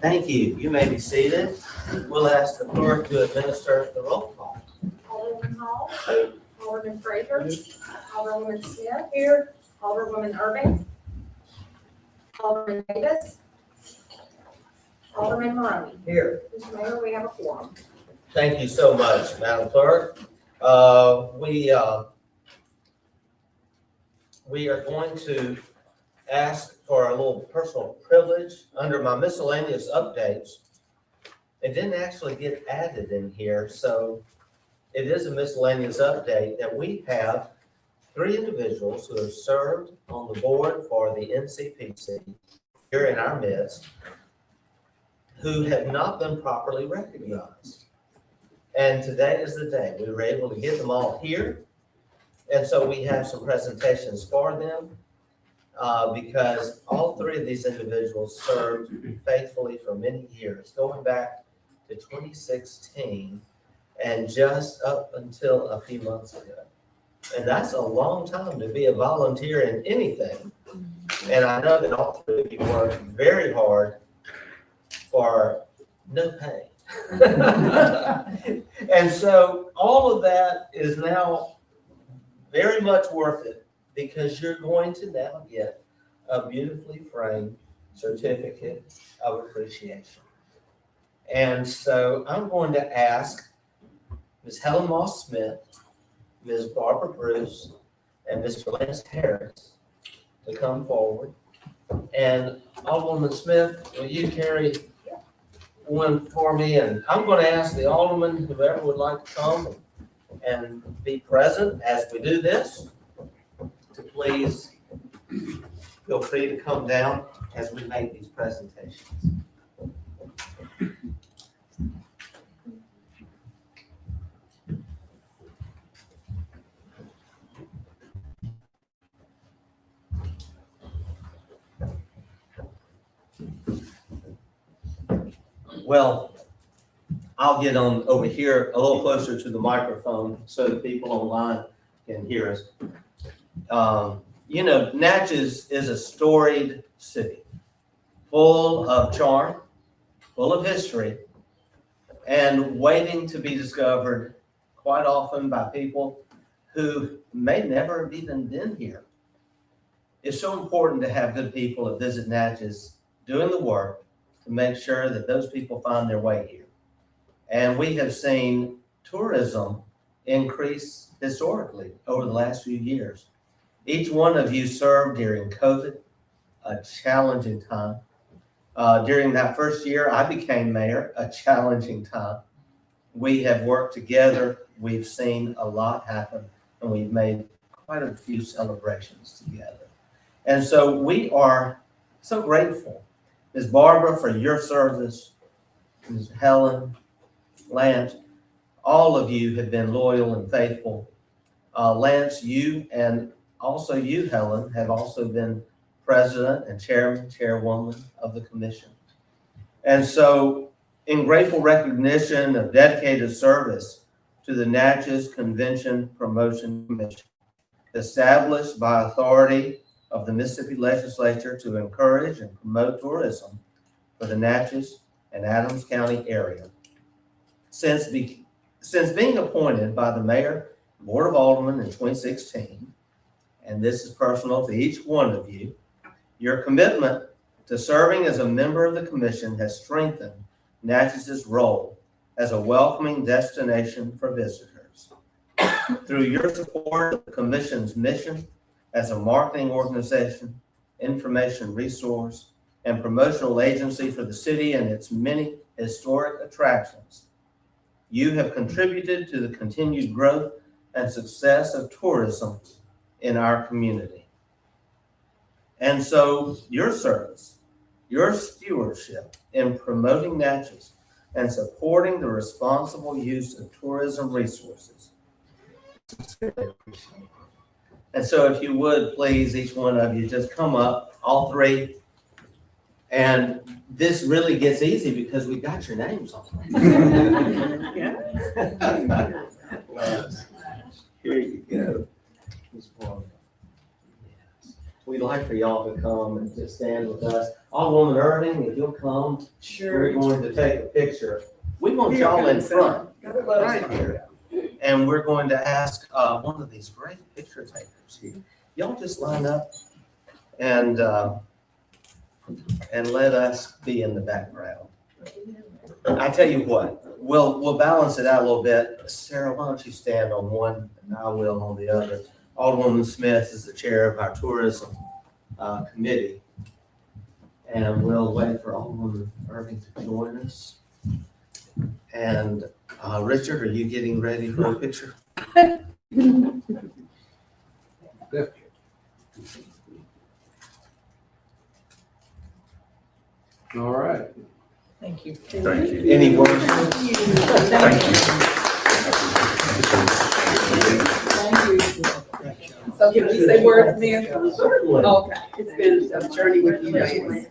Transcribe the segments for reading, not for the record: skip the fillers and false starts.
Thank you. You may be seated. We'll ask the clerk to administer the roll call. Alderman Hall. Alderman Fraser. Alderwoman Smith. Here. Alderwoman Irving. Alderman Davis. Alderman Maroney. Here. Mr. Mayor, we have a quorum. Thank you so much, Madam Clerk. We are going to ask for a little personal privilege under my miscellaneous updates. It didn't actually get added in here, so it is a miscellaneous update that we have 3 individuals who have served on the board for the NCPC here in our midst who have not been properly recognized. And today is the day. We were able to get them all here. And so we have some presentations for them because all 3 of these individuals served faithfully for many years, going back to 2016 and just up until a few months ago. And that's a long time to be a volunteer in anything. And I know that all 3 of you worked very hard for no pay. And so all of that is now very much worth it because you're going to now get a beautifully framed certificate of appreciation. And so I'm going to ask Ms. Helen Moss Smith, Ms. Barbara Bruce, and Mr. Lance Harris to come forward. And Alderwoman Smith, will you carry one for me? And I'm going to ask the alderman, whoever would like to come and be present as we do this, to please feel free to come down as we make these presentations. Well, I'll get on over here a little closer to the microphone so that people online can hear us. You know, Natchez is a storied city, full of charm, full of history, and waiting to be discovered quite often by people who may never have even been here. It's so important to have good people that visit Natchez doing the work to make sure that those people find their way here. And we have seen tourism increase historically over the last few years. Each one of you served during COVID, a challenging time. During that first year, I became mayor, a challenging time. We have worked together. We've seen a lot happen, and we've made quite a few celebrations together. And so we are so grateful, Ms. Barbara, for your service, Ms. Helen, Lance, all of you have been loyal and faithful. Lance, you and also you, Helen, have also been president and chairwoman of the commission. And so in grateful recognition of dedicated service to the Natchez Convention Promotion Commission, established by authority of the Mississippi Legislature to encourage and promote tourism for the Natchez and Adams County area. Since being appointed by the Mayor and Board of Aldermen in 2016, and this is personal to each one of you, your commitment to serving as a member of the commission has strengthened Natchez's role as a welcoming destination for visitors. Through your support of the commission's mission as a marketing organization, information resource, and promotional agency for the city and its many historic attractions, you have contributed to the continued growth and success of tourism in our community. And so your service, your stewardship in promoting Natchez and supporting the responsible use of tourism resources. And so if you would, please, each one of you just come up, all 3. And this really gets easy because we got your names on it. Here you go. we'd like for y'all to come and just stand with us. Alderwoman Irving, if you'll come, we're going to take a picture. We want y'all in front, right here. And we're going to ask one of these great picture takers here. Y'all just line up and let us be in the background. I tell you what, we'll balance it out a little bit. Sarah, why don't you stand on one and I will on the other. Alderwoman Smith is the chair of our tourism committee. And we'll wait for Alderwoman Irving to join us. And Richard, are you getting ready for a picture? All right. Thank you. Thank you. Any words? Thank you. So can we say words, Mayor? Certainly. Okay, it's been a journey with you guys.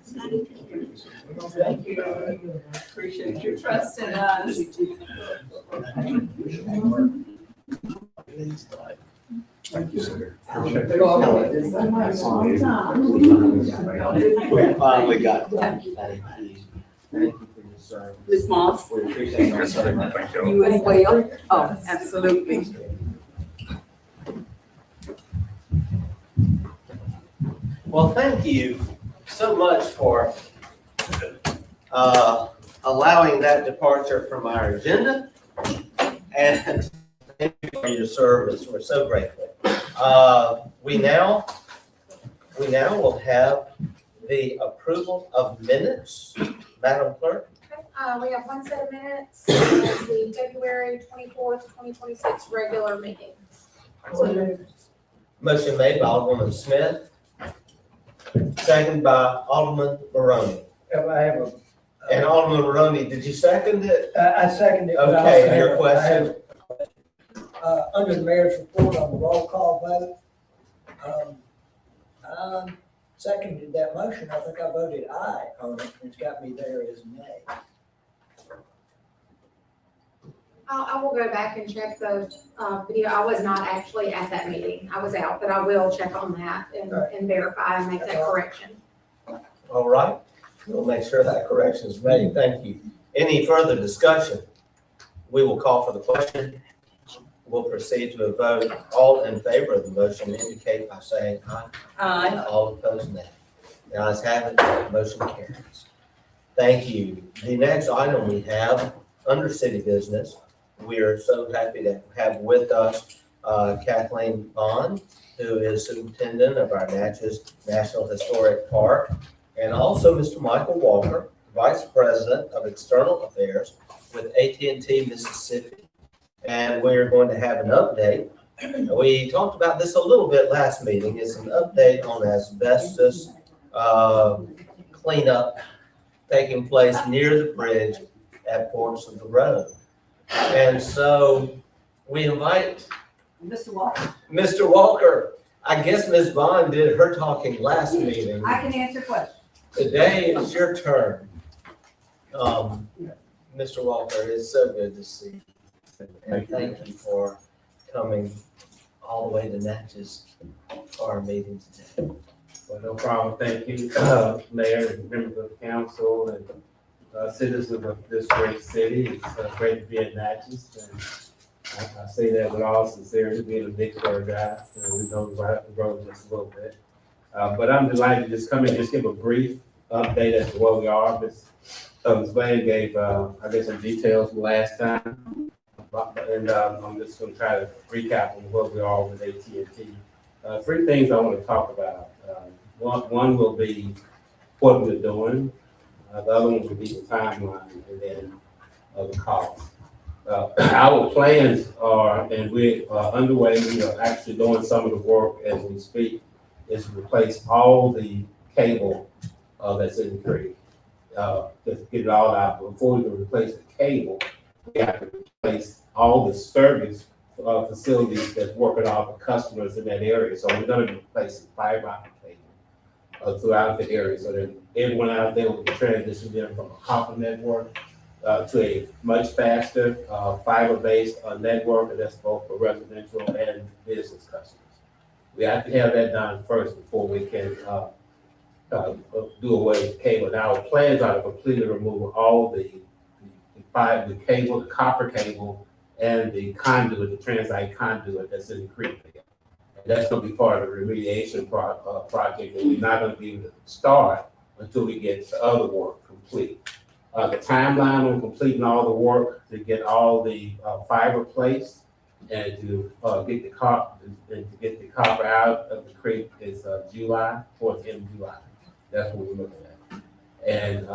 Thank you. Appreciate your trust in us. Thank you, sir. We finally got that. Thank you. Thank you for your service. Ms. Moss, We appreciate your Yes, sir. service. Thank you. you as well? Oh, absolutely. Well, thank you so much for allowing that departure from our agenda. And thank you for your service. We're so grateful. We now will have the approval of minutes. Madam Clerk? We have one set of minutes, it's the February 24th, 2026 regular meeting. Motion made by Alderwoman Smith, second by Alderman Maroney. I have a, And Alderman Maroney, did you second it? I second it. but I also Okay, have your a- question. Under the mayor's report on the roll call vote, I seconded that motion. I think I voted aye on it. It's got me there as nay. I will go back and check the video. I was not actually at that meeting. I was out, but I will check on that and verify and make that correction. All right, we'll make sure that correction is made. Thank you. Any further discussion? We will call for the question. We'll proceed to a vote. All in favor of the motion indicate by saying aye. Aye. All opposed, nay. The ayes have it, the motion carries. Thank you. The next item we have, under city business, we are so happy to have with us Kathleen Bond, who is superintendent of our Natchez National Historic Park, and also Mr. Michael Walker, vice president of external affairs with AT&T Mississippi. And we're going to have an update. We talked about this a little bit last meeting. It's an update on asbestos cleanup taking place near the bridge at ports of the road. And so we invite Mr. Walker, Mr. Walker. I guess Ms. Bond did her talking last meeting. I can answer questions. Today is your turn. Mr. Walker, it's so good to see you. And thank you for coming all the way to Natchez for our meeting today. Well, no problem. Thank you, Mayor, and members of the council, and citizens of this great city. It's great to be in Natchez. And I say that with all sincerity, being a Vicksburg guy. We know right up the road just a little bit. But I'm delighted to just come in and just give a brief update as to where we are. Ms. Blaine gave, I guess, some details last time. And I'm just going to try to recap on where we are with AT&T. Three things I want to talk about. One will be what we're doing. The other one will be the timeline, and then the cost. Our plans are, and we are underway, we are actually doing some of the work as we speak, is to replace all the cable that's in the creek. Just get it all out. Before we can replace the cable, we have to replace all the service facilities that's working off the customers in that area. So we're going to be replacing fiber optic cable throughout the area, so that everyone out there will be transitioning in from a copper network to a much faster fiber-based network, and that's both for residential and business customers. We have to have that done first before we can, do away with cable. Now, our plans are to completely remove all the cable, the copper cable, and the conduit, the transite conduit that's in the creek. And that's gonna be part of the remediation project, and we're not gonna be able to start until we get the other work complete. The timeline on completing all the work to get all the fiber placed and to get the copper out of the creek is July, towards the end of July. That's what we're looking at. And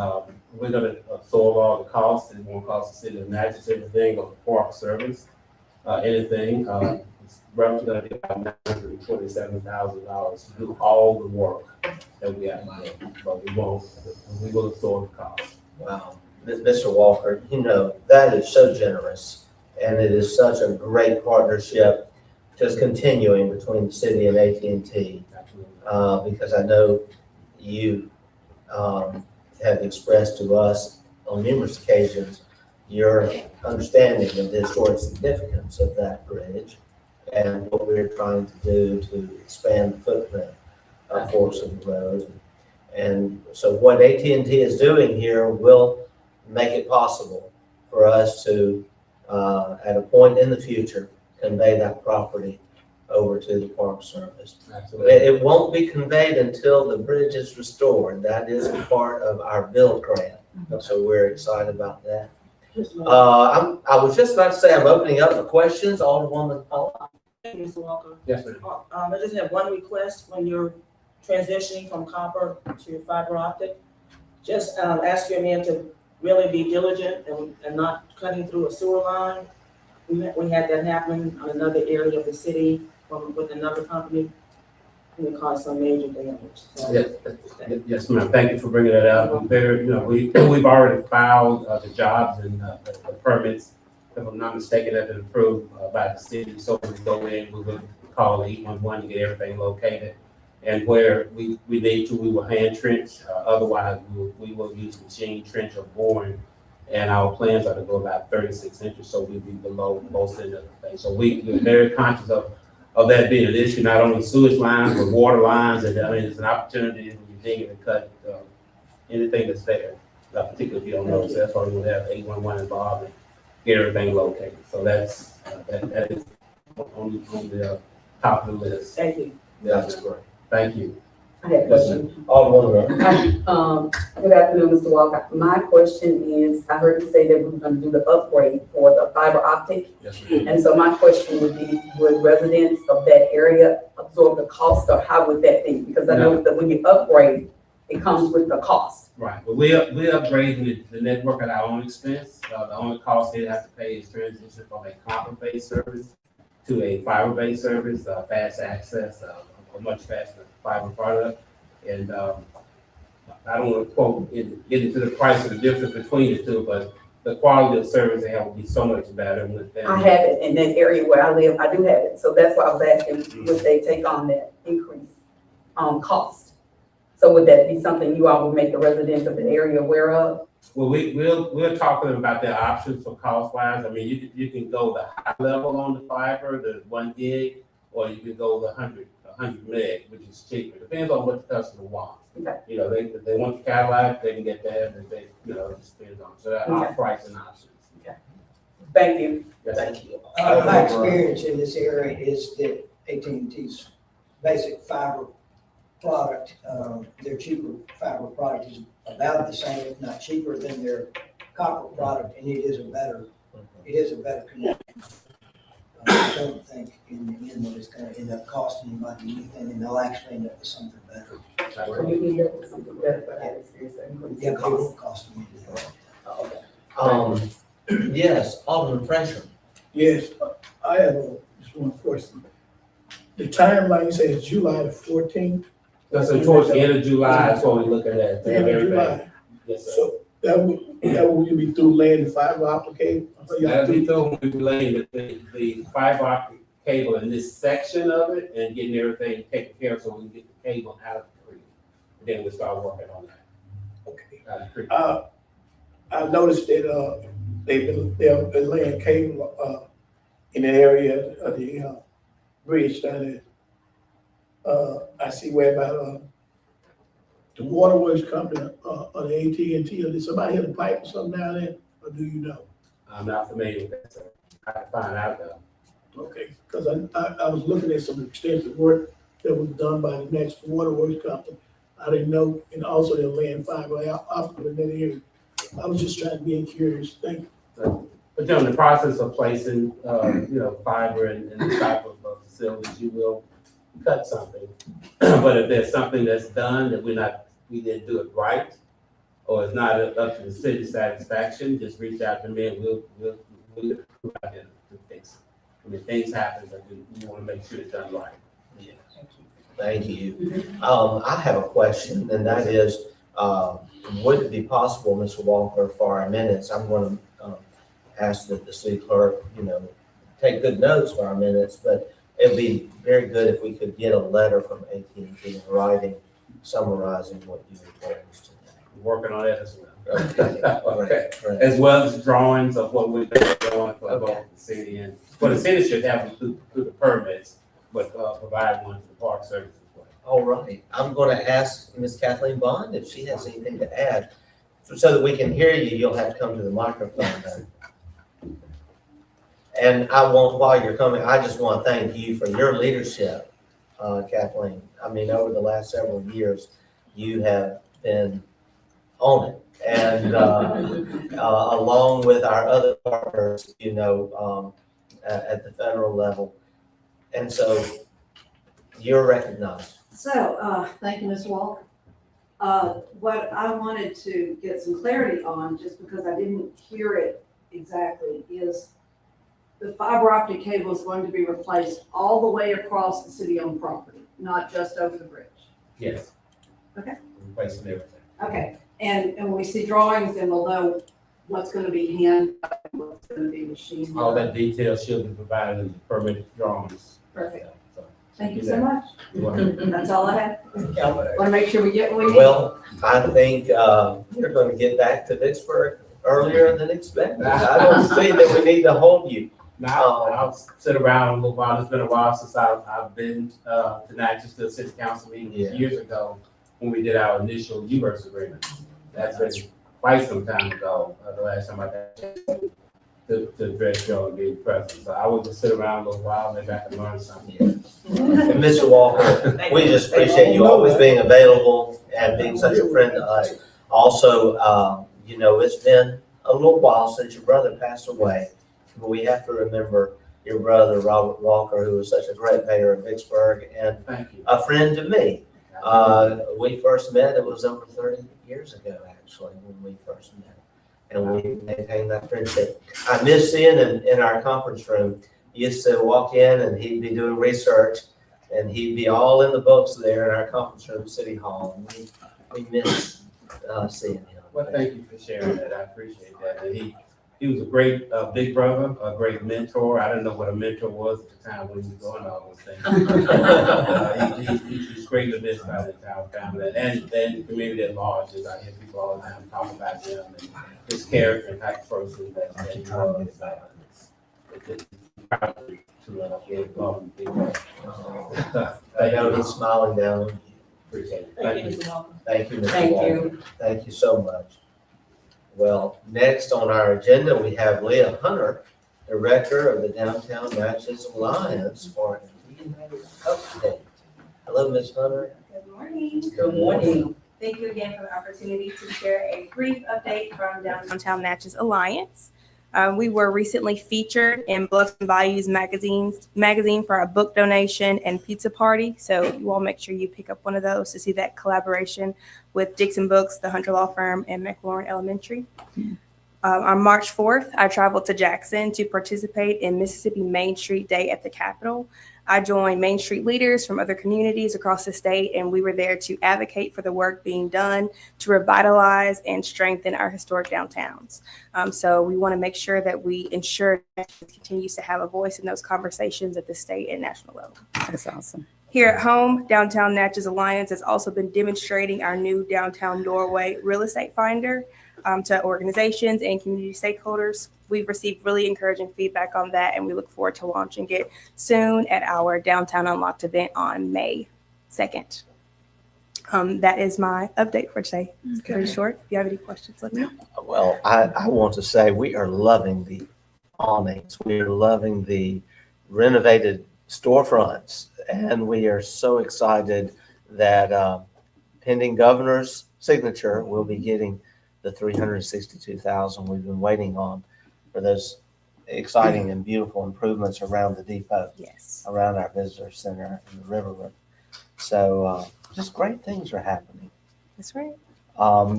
we're gonna absorb all the costs. It won't cost the city of Natchez everything or the Park Service, anything. It's roughly gonna be about $927,000 to do all the work that we have to do. But we will absorb the cost. Wow, Mr. Walker, that is so generous, and it is such a great partnership just continuing between the city and AT&T, because I know you have expressed to us on numerous occasions your understanding of the historic significance of that bridge and what we're trying to do to expand the footprint of Forksville Road. And so what AT&T is doing here will make it possible for us to, at a point in the future, convey that property over to the Park Service. Absolutely. It won't be conveyed until the bridge is restored. That is a part of our bill grant. So we're excited about that. I was just about to say, I'm opening up for questions. Alderwoman Paul. Thank you, Mr. Walker. Yes, ma'am. I just have one request when you're transitioning from copper to fiber optic. Just ask your men to really be diligent and not cutting through a sewer line. We had that happen on another area of the city with another company, and it caused some major damage. So, Yes, ma'am. Thank you for bringing that up. We've already filed the jobs and the permits, if I'm not mistaken, have been approved by the city. So when we go in, we're going to call 811 to get everything located. And where we need to, we will hand trench. Otherwise, we will use machine trench or boring. And our plans are to go about 36 inches, so we'll be below most end of the thing. So we're very conscious of that being an issue, not only sewage lines, but water lines. And I mean, it's an opportunity when you're digging to cut anything that's there, particularly if you don't know. So that's why we'll have 811 involved and get everything located. So that is on the top of the list. thank you. That's great. Thank you. I have a question. Alderwoman. Good afternoon, Mr. Walker. My question is, I heard you say that we were going to do the upgrade for the fiber optic. Yes, ma'am. And so my question would be, would residents of that area absorb the cost, or how would that be? Because I know that when you upgrade, it comes with the cost. Right, but we're upgrading the network at our own expense. The only cost they have to pay is transition from a copper-based service to a fiber-based service, fast access, a much faster fiber product. And I don't want to get into the price of the difference between the two, but the quality of service they have will be so much better with them. I have it in that area where I live. I do have it. So that's why I was asking, would they take on that increase cost? So would that be something you all would make the residents of the area aware of? Well, we'll talk to them about their options for cost wise. I mean, you can go the high level on the fiber, the 1 gig, or you can go the 100 meg, which is cheaper. Depends on what the customer wants. Okay. If they want the Cadillac, they can get that. If they, it just depends on. So that our pricing options. Thank you. Yes. Thank you. My experience in this area is that AT&T's basic fiber product, their cheaper fiber product is about the same, if not cheaper than their copper product, and it is a better connection. I don't think in the end that it's gonna end up costing anybody anything, and they'll actually end up with something better. So you need that with something better for that experience. Yeah, it won't cost them anything. Yes, Alderman Fraser. Yes, I have just one question. The timeline, you say is July the 14th? So towards the end of July, that's what we're looking at. The end of July. Yes, sir. So that will be through laying the fiber optic cable? That'll be through when we laying the fiber optic cable in this section of it and getting everything taken care of so we can get the cable out of the creek. Then we'll start working on that. Okay. Out of the creek. I noticed that they've been laying cable in the area of the bridge down I see where about, the waterworks company, or the AT&T, or did somebody hit a pipe or something down there, or do you know? I'm not familiar with that, sir. I can find out though. Okay, because I was looking at some extensive work that was done by the next waterworks company. I didn't know, and also they're laying fiber optic in that area. I was just trying to be curious. Thank you. So, but you're in the process of placing, fiber in the type of facilities, you will cut something. But if there's something that's done that we didn't do it right, or it's not up to the city's satisfaction, just reach out to me and we'll provide it to fix it. I mean, things happen, but we want to make sure it's done right. Yeah. Thank you. I have a question, and that is, would it be possible, Mr. Walker, for our minutes, I'm going to ask that the city clerk, take good notes for our minutes, but it'd be very good if we could get a letter from AT&T in writing summarizing what you were told us today. We're working on that as well. Okay, Okay. great. As well as drawings of what we're doing for Okay. both the city and, well, the city should have them through the permits, but provide one to the Park Service as well. All right, I'm going to ask Ms. Kathleen Bond if she has anything to add. So that we can hear you, you'll have to come to the microphone then. And while you're coming, I just want to thank you for your leadership, Kathleen. I mean, over the last several years, you have been on it. And along with our other partners, at the federal level. And so you're recognized. So, thank you, Ms. Walker. What I wanted to get some clarity on, just because I didn't hear it exactly, is the fiber optic cable is going to be replaced all the way across the city-owned property, not just over the bridge. Yes. Okay. Replacing everything. Okay, and when we see drawings, then we'll know what's gonna be hand, what's gonna be machine. All that detail should be provided in the permitted drawings. Perfect. So, Thank you so much. you're welcome. That's all I have. Wanna make sure we get what we need. Well, I think you're going to get back to Vicksburg earlier than expected. I don't see that we need to hold you. Now, I'll sit around a little while. It's been a while since I've been to Natchez to a city council meeting years ago when we did our initial UVerse agreement. That's been quite some time ago, the last time I got to address y'all and be present. So I will just sit around a little while, maybe I can learn something. And Mr. Walker, we just appreciate you always being available and being such a friend to us. Also, it's been a little while since your brother passed away, but we have to remember your brother, Robert Walker, who was such a great mayor of Vicksburg and Thank you. a friend to me. We first met, it was over 30 years ago, actually, when we first met. And we maintained that friendship. I miss seeing him in our conference room. He used to walk in and he'd be doing research and he'd be all in the books there in our conference room, at City Hall. And we miss seeing him. Well, thank you for sharing that. I appreciate that. And he was a great big brother, a great mentor. I didn't know what a mentor was at the time when he was doing all those things. He's greatly missed by the entire family and the community at large. As I hear people all the time talk about him and his character and type of person that he was. It's proud to get involved in people. I know he's smiling down on you. Appreciate it. Thank you, Mr. Walker. Thank you, Mr. Thank Walker. you. Thank you so much. Well, next on our agenda, we have Leah Hunter, Director of the Downtown Natchez Alliance for an update. Hello, Ms. Hunter. Good morning. Good morning. Thank you again for the opportunity to share a brief update from Downtown Natchez Alliance. We were recently featured in Books and Values magazine for our book donation and pizza party. So you all make sure you pick up one of those to see that collaboration with Dixon Books, the Hunter Law Firm, and McLaurin Elementary. On March 4th, I traveled to Jackson to participate in Mississippi Main Street Day at the Capitol. I joined Main Street leaders from other communities across the state, and we were there to advocate for the work being done to revitalize and strengthen our historic downtowns. So we want to make sure that we ensure that it continues to have a voice in those conversations at the state and national level. That's awesome. Here at home, Downtown Natchez Alliance has also been demonstrating our new Downtown Doorway Real Estate Finder to organizations and community stakeholders. We've received really encouraging feedback on that, and we look forward to launching it soon at our Downtown Unlocked event on May 2nd. That is my update for today. It's pretty short. If you have any questions, let me know. Well, I want to say we are loving the awnings. We are loving the renovated storefronts. And we are so excited that pending governor's signature, we'll be getting the $362,000 we've been waiting on for those exciting and beautiful improvements around the depot, Yes. around our visitor center and the river room. So just great things are happening. That's right.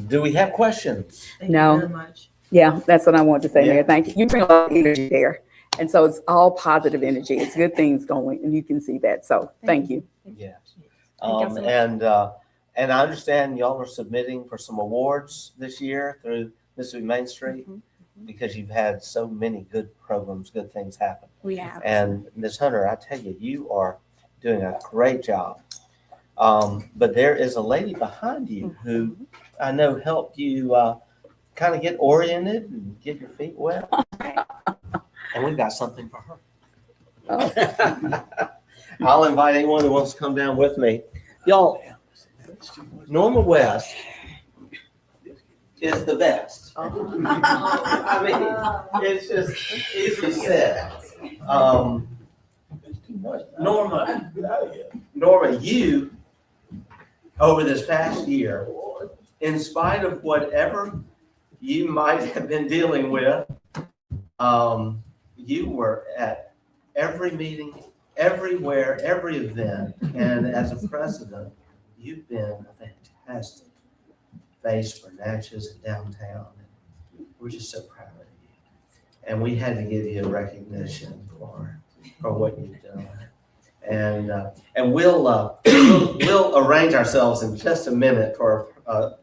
Do we have questions? Thank No. you very much. Yeah, that's what I wanted to say, Yeah. Mayor. Thank you. You bring a lot of energy there. And so it's all positive energy. It's good things going, and you can see that. So thank you. Yes. Thank y'all so much. And I understand y'all are submitting for some awards this year through Mississippi Main Street because you've had so many good programs, good things happen. We have. And Ms. Hunter, I tell you, you are doing a great job. But there is a lady behind you who I know helped you kind of get oriented and get your feet wet. And we've got something for her. Oh. I'll invite anyone who wants to come down with me. Y'all, Norma West is the best. I mean, it's just easily said. Norma, you, over this past year, in spite of whatever you might have been dealing with, you were at every meeting, everywhere, every event, and as a president, you've been a fantastic face for Natchez and downtown. And we're just so proud of you. And we had to give you a recognition for what you've done. And we'll arrange ourselves in just a minute for our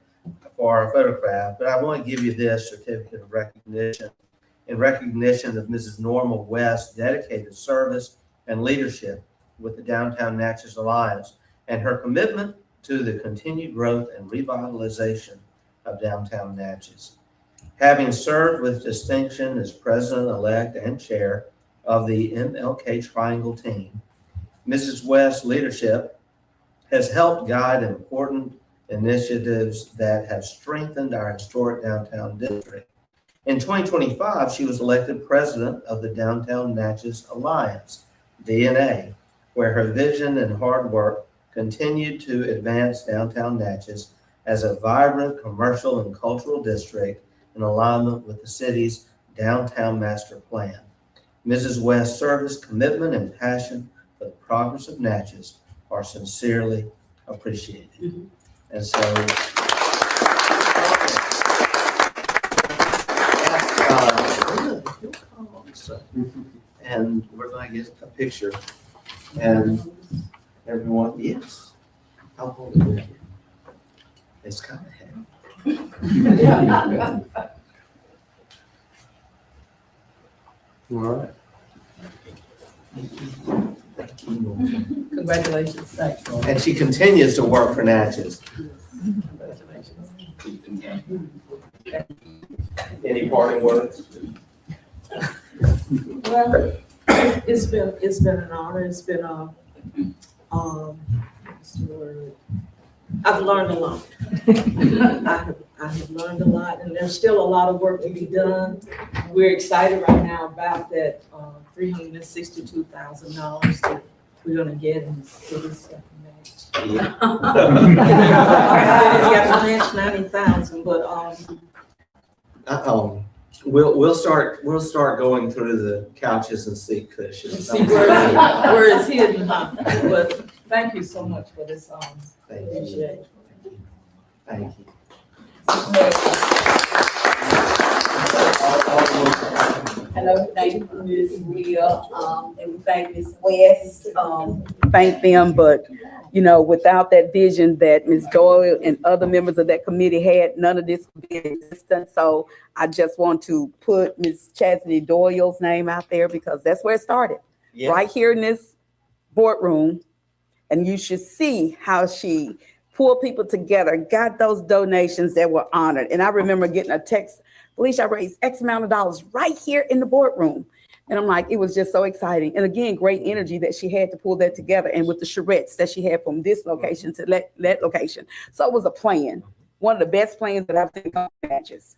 photograph. But I want to give you this certificate of recognition in recognition of Mrs. Norma West's dedicated service and leadership with the Downtown Natchez Alliance and her commitment to the continued growth and revitalization of downtown Natchez. Having served with distinction as president-elect and chair of the MLK Triangle team, Mrs. West's leadership has helped guide important initiatives that have strengthened our historic downtown district. In 2025, she was elected president of the Downtown Natchez Alliance, DNA, where her vision and hard work continued to advance downtown Natchez as a vibrant commercial and cultural district in alignment with the city's downtown master plan. Mrs. West's service, commitment, and passion for the progress of Natchez are sincerely appreciated. And so, and we're going to get a picture. And everyone, yes, I'll hold it. It's kind of heavy. All right. Thank you. Congratulations. Thanks. And she continues to work for Natchez. Any parting words? Well, it's been an honor. It's been what's the word? I've learned a lot. I have learned a lot, and there's still a lot of work to be done. We're excited right now about that $362,000 that we're gonna get in the city's match. Yeah. City's got to match 90,000, but We'll start going through the couches and seat cushions. see where it's hidden, huh? But thank you so much for this. Thank Appreciate you. it. Thank you. Hello, thank you, Ms. Will, and we thank Ms. West, thank them, but, you know, without that vision that Ms. Doyle and other members of that committee had, none of this would be in existence. So I just want to put Ms. Chastity Doyle's name out there because that's where it started, Yeah. right here in this boardroom. And you should see how she pulled people together, got those donations that were honored. And I remember getting a text, Felicia, I raised X amount of dollars right here in the boardroom. And I'm like, it was just so exciting. And again, great energy that she had to pull that together, and with the charrettes that she had from this location to that location. So it was a plan, one of the best plans that I've seen on matches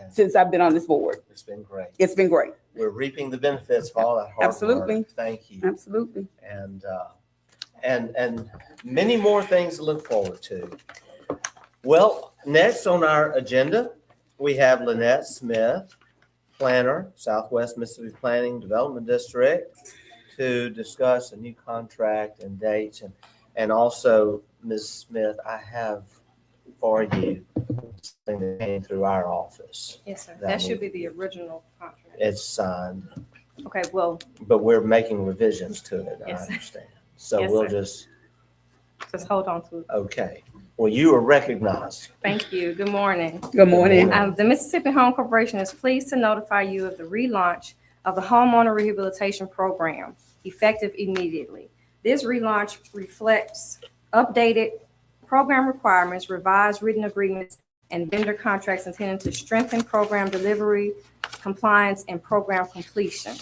since I've been on this board. It's been great. It's been great. We're reaping the benefits of all that hard work. Absolutely. Thank you. Absolutely. And many more things to look forward to. Well, next on our agenda, we have Lynette Smith, planner, Southwest Mississippi Planning Development District, to discuss a new contract and dates. And also, Ms. Smith, I have for you something that came through our office. Yes, sir. That That should be the original contract. It's signed, Okay, well, but we're making revisions to it, I Yes. understand. So Yes, we'll sir. just, just hold on to it. okay. Well, you are recognized. Thank you. Good morning. Good morning. The Mississippi Home Corporation is pleased to notify you of the relaunch of the homeowner rehabilitation program, effective immediately. This relaunch reflects updated program requirements, revised written agreements, and vendor contracts intended to strengthen program delivery, compliance, and program completion.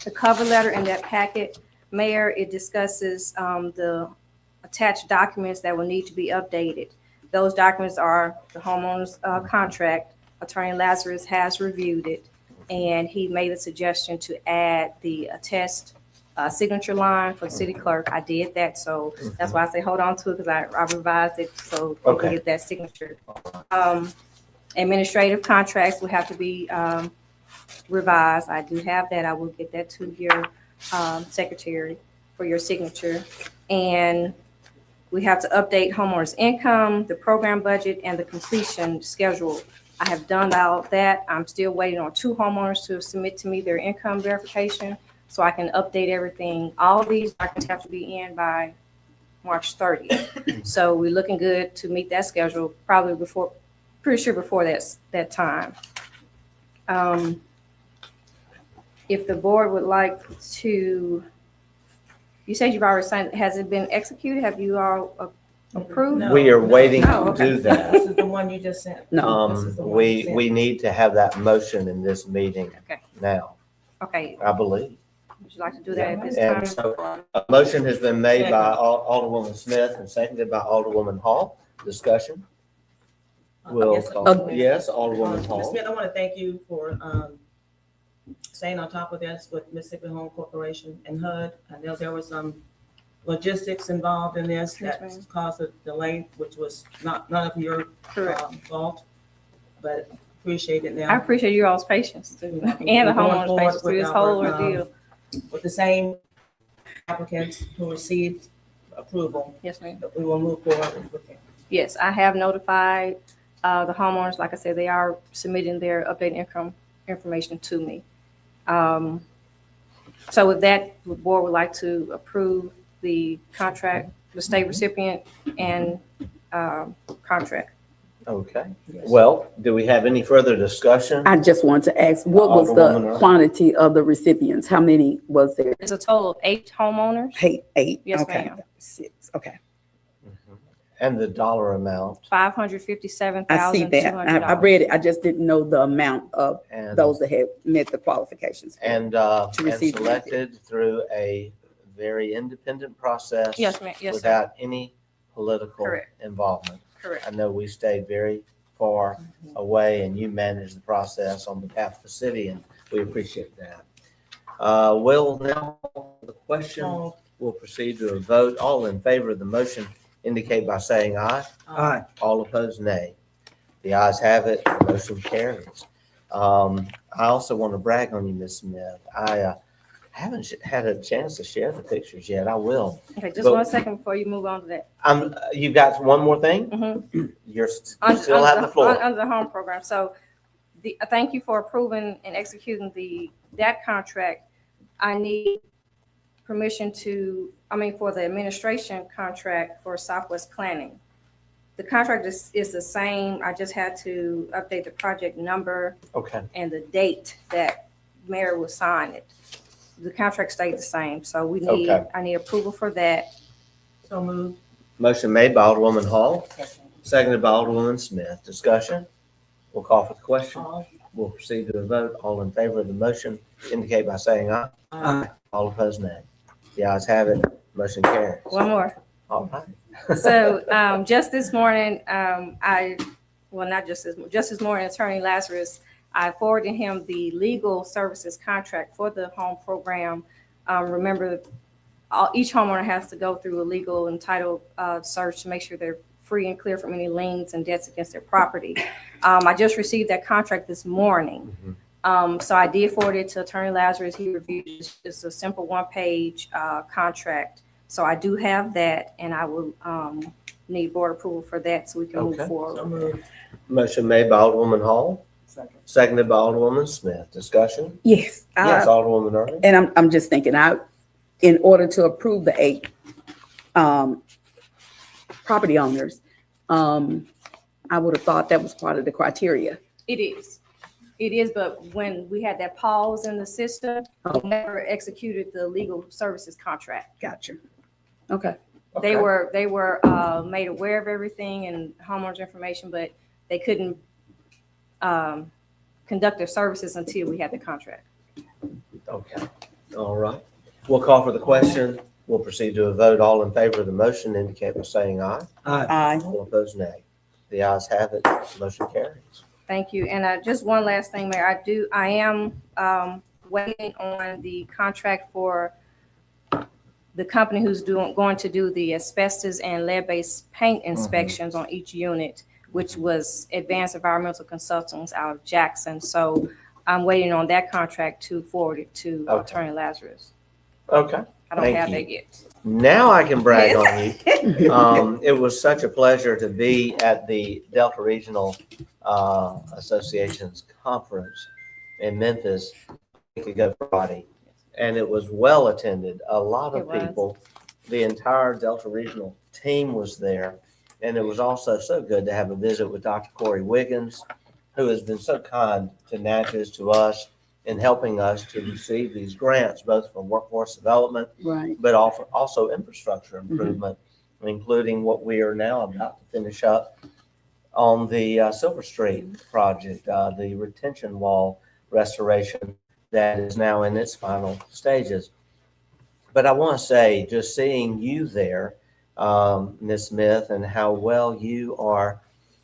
The cover letter in that packet, Mayor, it discusses the attached documents that will need to be updated. Those documents are the homeowner's contract. Attorney Lazarus has reviewed it, and he made a suggestion to add the attest signature line for the city clerk. I did that, so that's why I say hold on to it, because I revised it so we can get that signature. Administrative contracts will have to be revised. I do have that. I will get that to your secretary for your signature. And we have to update homeowners' income, the program budget, and the completion schedule. I have done all of that. I'm still waiting on 2 homeowners to submit to me their income verification so I can update everything. All of these documents have to be in by March 30th. So we're looking good to meet that schedule, probably before, pretty sure before that time. If the board would like to, you said you've already signed, has it been executed? Have you all approved? No. We are waiting Oh, to okay. do that. This is the one you just sent. No. This is the one you sent. We need to have that motion in this meeting Okay. now, Okay, I believe. would you like to do that at this And time? so a motion has been made by Alderwoman Smith and seconded by Alderwoman Hall. Discussion? We'll Yes, call, yes, Alderwoman Ms. Hall. Smith, I want to thank you for staying on top of this with Mississippi Home Corporation and HUD. I know there was some logistics involved in this Yes, that ma'am. caused a delay, which was none of your fault, but appreciate it I now. appreciate you all's patience too, and the We're going homeowners' forward patience through with this whole our, ordeal. With the same applicants who received approval, Yes, ma'am. that we will move forward with it. Yes, I have notified the homeowners. Like I said, they are submitting their updated income information to me. So with that, the board would like to approve the contract, the state recipient and contract. Okay. Well, do we have any further discussion? I just wanted to ask, what was Alderwoman the Earl. quantity of the recipients? How many was there? It's a total of 8 homeowners, Eight? Yes, Okay. ma'am. 6, okay. And the dollar amount $557,200. I see that. I read it. I just didn't know the amount of and. those that had met the qualifications. And receive the selected through a very independent process. Yes, ma'am. Yes, sir. Without any political Correct. involvement. Correct. I know we stayed very far away and you managed the process on behalf of the city and we appreciate that. Well, now the question, Oh, we'll proceed to a vote. All in favor of the motion indicate by saying aye. Aye. All opposed, nay. The ayes have it, the motion carries. I also want to brag on you, Ms. Smith. I haven't had a chance to share the pictures yet. I will. Okay, just But- 1 second before you move on to that. You got one more thing? Mhm. You still have the floor. Under the home program. So thank you for approving and executing that contract. I need permission for the administration contract for Southwest Planning. The contract is the same. I just had to update the project number Okay. and the date that mayor will sign it. The contract stayed the same. So Okay. I need approval for that. so moved. Motion made by Alderwoman Hall, seconded by Alderwoman Smith. Discussion? We'll call for the question. We'll proceed to a vote. All in favor of the motion indicate by saying aye. Aye. All opposed, nay. The ayes have it. Motion carries. One more. All right. So, just this morning, not just this morning, Attorney Lazarus, I forwarded him the legal services contract for the home program. Remember, each homeowner has to go through a legal and title search to make sure they're free and clear from any liens and debts against their property. I just received that contract this morning. So I did forward it to Attorney Lazarus. He reviewed it. It's a simple one-page contract. So I do have that, and I will need board approval for that so we can move Okay. forward. Motion made by Alderwoman Hall, Second. seconded by Alderwoman Smith. Discussion? Yes. Yes, Alderwoman Irving. And I'm just thinking, in order to approve the 8 property owners, I would have thought that was part of the criteria. It is, but when we had that pause in the system, we never executed the legal services contract. Gotcha. Okay. They were made aware of everything and homeowners information, but they couldn't conduct their services until we had the contract. Okay. All right. We'll call for the question. We'll proceed to a vote. All in favor of the motion indicate by saying aye. Aye. All opposed, nay. The ayes have it. Motion carries. Thank you. And just one last thing, Mayor, I am waiting on the contract for the company who's going to do the asbestos and lead-based paint inspections on each unit, which was Advanced Environmental Consultants out of Jackson. So I'm waiting on that contract to forward it to Attorney Lazarus. Okay. I don't Thank have you. that yet. Now I can brag on you. It was such a pleasure to be at the Delta Regional Association's conference in Memphis a week ago Friday, and it was well attended. A lot of people, the entire Delta Regional team was there, and it was also so good to have a visit with Dr. Corey Wiggins, who has been so kind to Natchez, to us, in helping us to receive these grants, both for workforce development, Right. but also infrastructure improvement, including what we are now about to finish up on the Silver Street project, the retention wall restoration that is now in its final stages. But I want to say, just seeing you there, Ms. Smith, and how well you are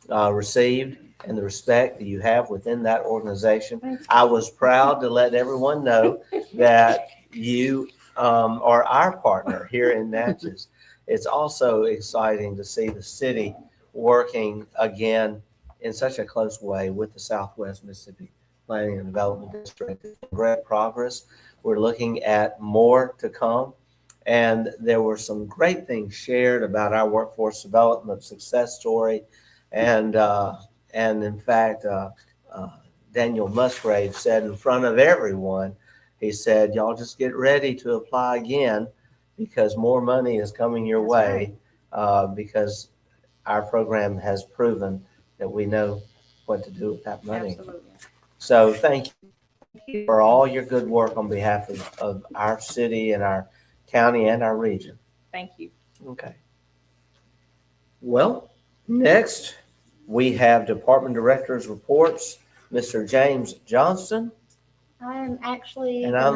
received and the respect that you have within that organization. I was proud to let everyone know that you are our partner here in Natchez. It's also exciting to see the city working again in such a close way with the Southwest Mississippi Planning and Development District. Great progress. We're looking at more to come. And there were some great things shared about our workforce development success story. And in fact, Daniel Musgrave said in front of everyone, he said, y'all just get ready to apply again because more money is coming your way, because our program has proven that we know what to do with that money. Absolutely. So thank you for all your good work on behalf of our city and our county and our region. Thank you. Okay. Well, next we have department directors reports. Mr. James Johnston, I am actually, and I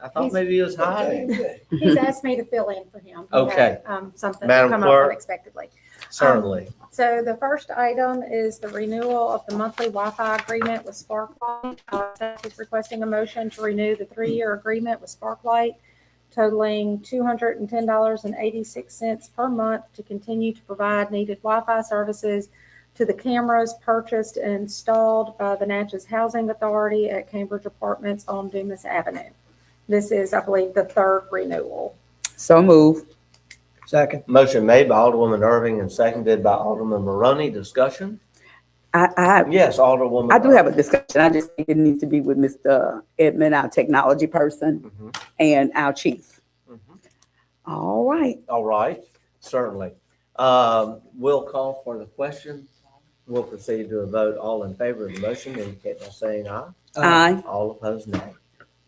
thought maybe he was hiding. he's asked me to fill in for him. He Okay. had, something Madam come up Clerk. unexpectedly. Certainly. So the first item is the renewal of the monthly Wi-Fi agreement with Sparklight. Staff is requesting a motion to renew the 3-year agreement with Sparklight, totaling $210.86 per month to continue to provide needed Wi-Fi services to the cameras purchased and installed by the Natchez Housing Authority at Cambridge Apartments on Dumas Avenue. This is, I believe, the 3rd renewal. So move. Second. Motion made by Alderwoman Irving and seconded by Alderman Maroney. Discussion? Yes, Alderwoman. I do have a discussion. I just think it needs to be with Mr. Edmond, our technology person, and our chief. All right. All right, certainly. We'll call for the question. We'll proceed to a vote. All in favor of the motion indicate by saying aye. Aye. All opposed, nay.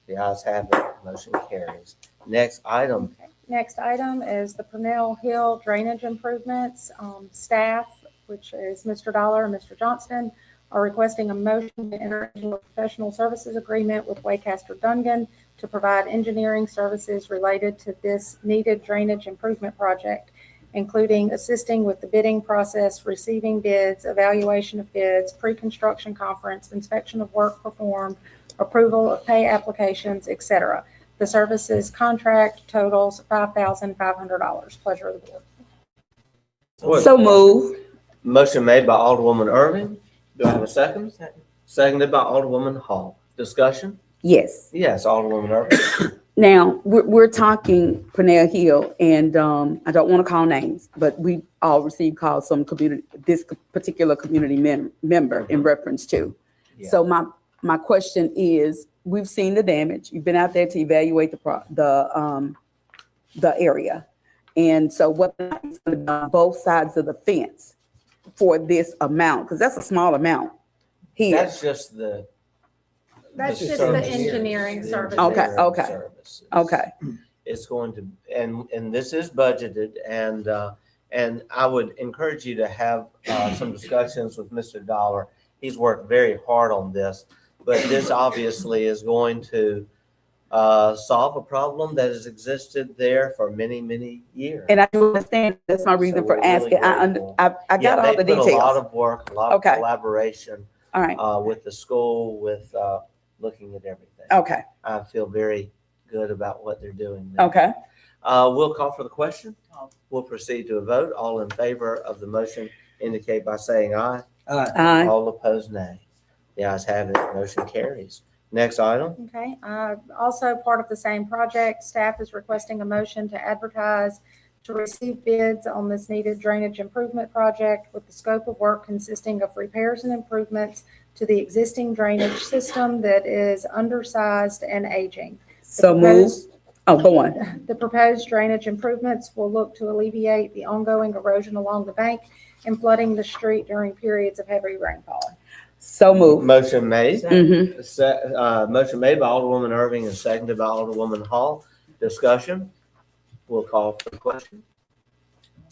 The ayes have it. Motion carries. Next item. Next item is the Purnell Hill drainage improvements. Staff, which is Mr. Dollar and Mr. Johnston, are requesting a motion to enter into a professional services agreement with Waycaster Dungan to provide engineering services related to this needed drainage improvement project, including assisting with the bidding process, receiving bids, evaluation of bids, pre-construction conference, inspection of work performed, approval of pay applications, etc. The services contract totals $5,500. Pleasure of the board. So move. Motion made by Alderwoman Irving. Do I have a second? Seconded by Alderwoman Hall. Discussion? Yes. Yes, Alderwoman Irving. Now, we're talking Purnell Hill, and I don't want to call names, but we all received calls from this particular community member in reference to. Yeah. So my question is, we've seen the damage. You've been out there to evaluate the area. And so what is going to be on both sides of the fence for this amount? Because that's a small amount here. That's just the. That's the just the services. engineering services. Okay, okay. Services. Okay. It's going to, and this is budgeted, and I would encourage you to have some discussions with Mr. Dollar. He's worked very hard on this, but this obviously is going to solve a problem that has existed there for many, many years. And I do understand, that's my reason So for we're really asking. I grateful. got all the They put a lot details. of work, a lot of Okay. collaboration All right, with the school, with looking at everything. okay, I feel very good about what they're doing there. okay. We'll call for the question. We'll proceed to a vote. All in favor of the motion indicate by saying aye. Aye. All opposed, nay. The ayes have it. Motion carries. Next item. Okay, also part of the same project, staff is requesting a motion to advertise to receive bids on this needed drainage improvement project with the scope of work consisting of repairs and improvements to the existing drainage system that is undersized and aging. So move. Oh, go on. The proposed drainage improvements will look to alleviate the ongoing erosion along the bank and flooding the street during periods of heavy rainfall. So move. Motion made. Mm-hmm. Motion made by Alderwoman Irving and seconded by Alderwoman Hall. Discussion. We'll call for the question.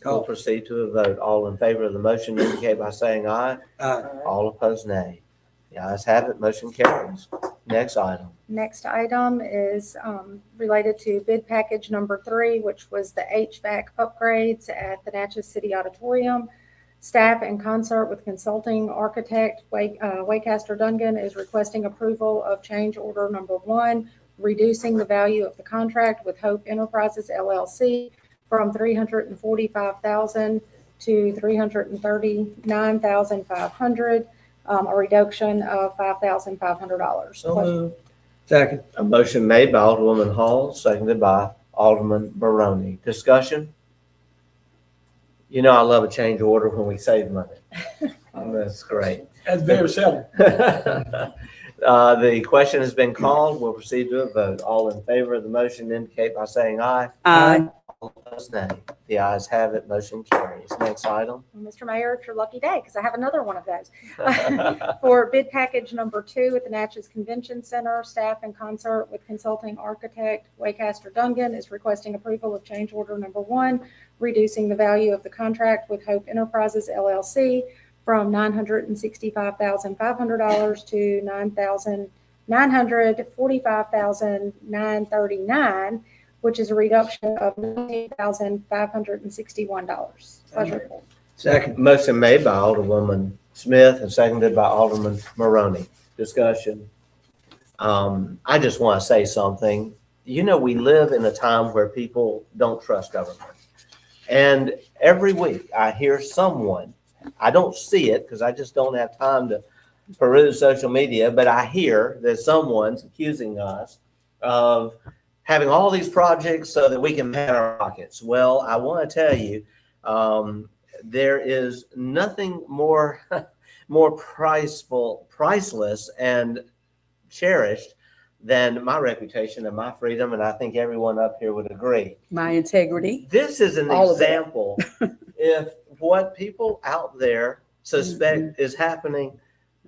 We'll proceed to a vote. All in favor of the motion indicate by saying aye. Aye. All opposed, nay. The ayes have it. Motion carries. Next item. Next item is related to bid package number 3, which was the HVAC upgrades at the Natchez City Auditorium. Staff, in concert with consulting architect Waycaster Dungan, is requesting approval of change order number 1, reducing the value of the contract with Hope Enterprises LLC from $345,000 to $339,500, a reduction of $5,500. So moved. Second. A motion made by Alderwoman Hall, seconded by Alderman Barone. Discussion? You know I love a change order when we save money. That's great. That's very seldom. The question has been called. We'll proceed to a vote. All in favor of the motion indicate by saying aye. Aye. All opposed, nay. The ayes have it. Motion carries. Next item. Mr. Mayor, it's your lucky day because I have another one of those. For bid package number 2 at the Natchez Convention Center, staff in concert with consulting architect Waycaster Dungan is requesting approval of change order number 1, reducing the value of the contract with Hope Enterprises LLC from $965,500 to $945,939, which is a reduction of $98,561. Pleasure. Second. Motion made by Alderwoman Smith and seconded by Alderman Maroney. Discussion. I just want to say something. You know, we live in a time where people don't trust government. And every week I hear someone, I don't see it because I just don't have time to peruse social media, but I hear that someone's accusing us of having all these projects so that we can pad our pockets. Well, I want to tell you, there is nothing more priceless and cherished than my reputation and my freedom, and I think everyone up here would agree. My integrity. This is an All of it. example if what people out there suspect is happening,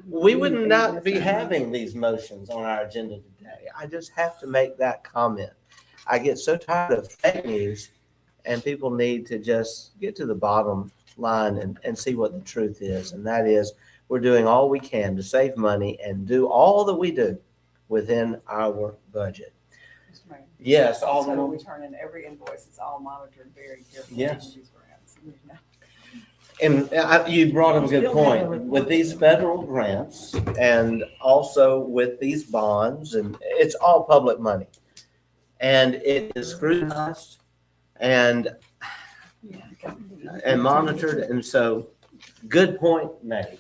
we would not be having these motions on our agenda today. I just have to make that comment. I get so tired of fake news, and people need to just get to the bottom line and see what the truth is. And that is, we're doing all we can to save money and do all that we do within our budget. Mr. Mayor. Yes, So we Alderman. turn in every invoice, it's all monitored very carefully. Yes. These grants. And you brought up a good point. With these federal grants and also with these bonds, and it's all public money. And it is scrutinized and monitored. And so, good point made.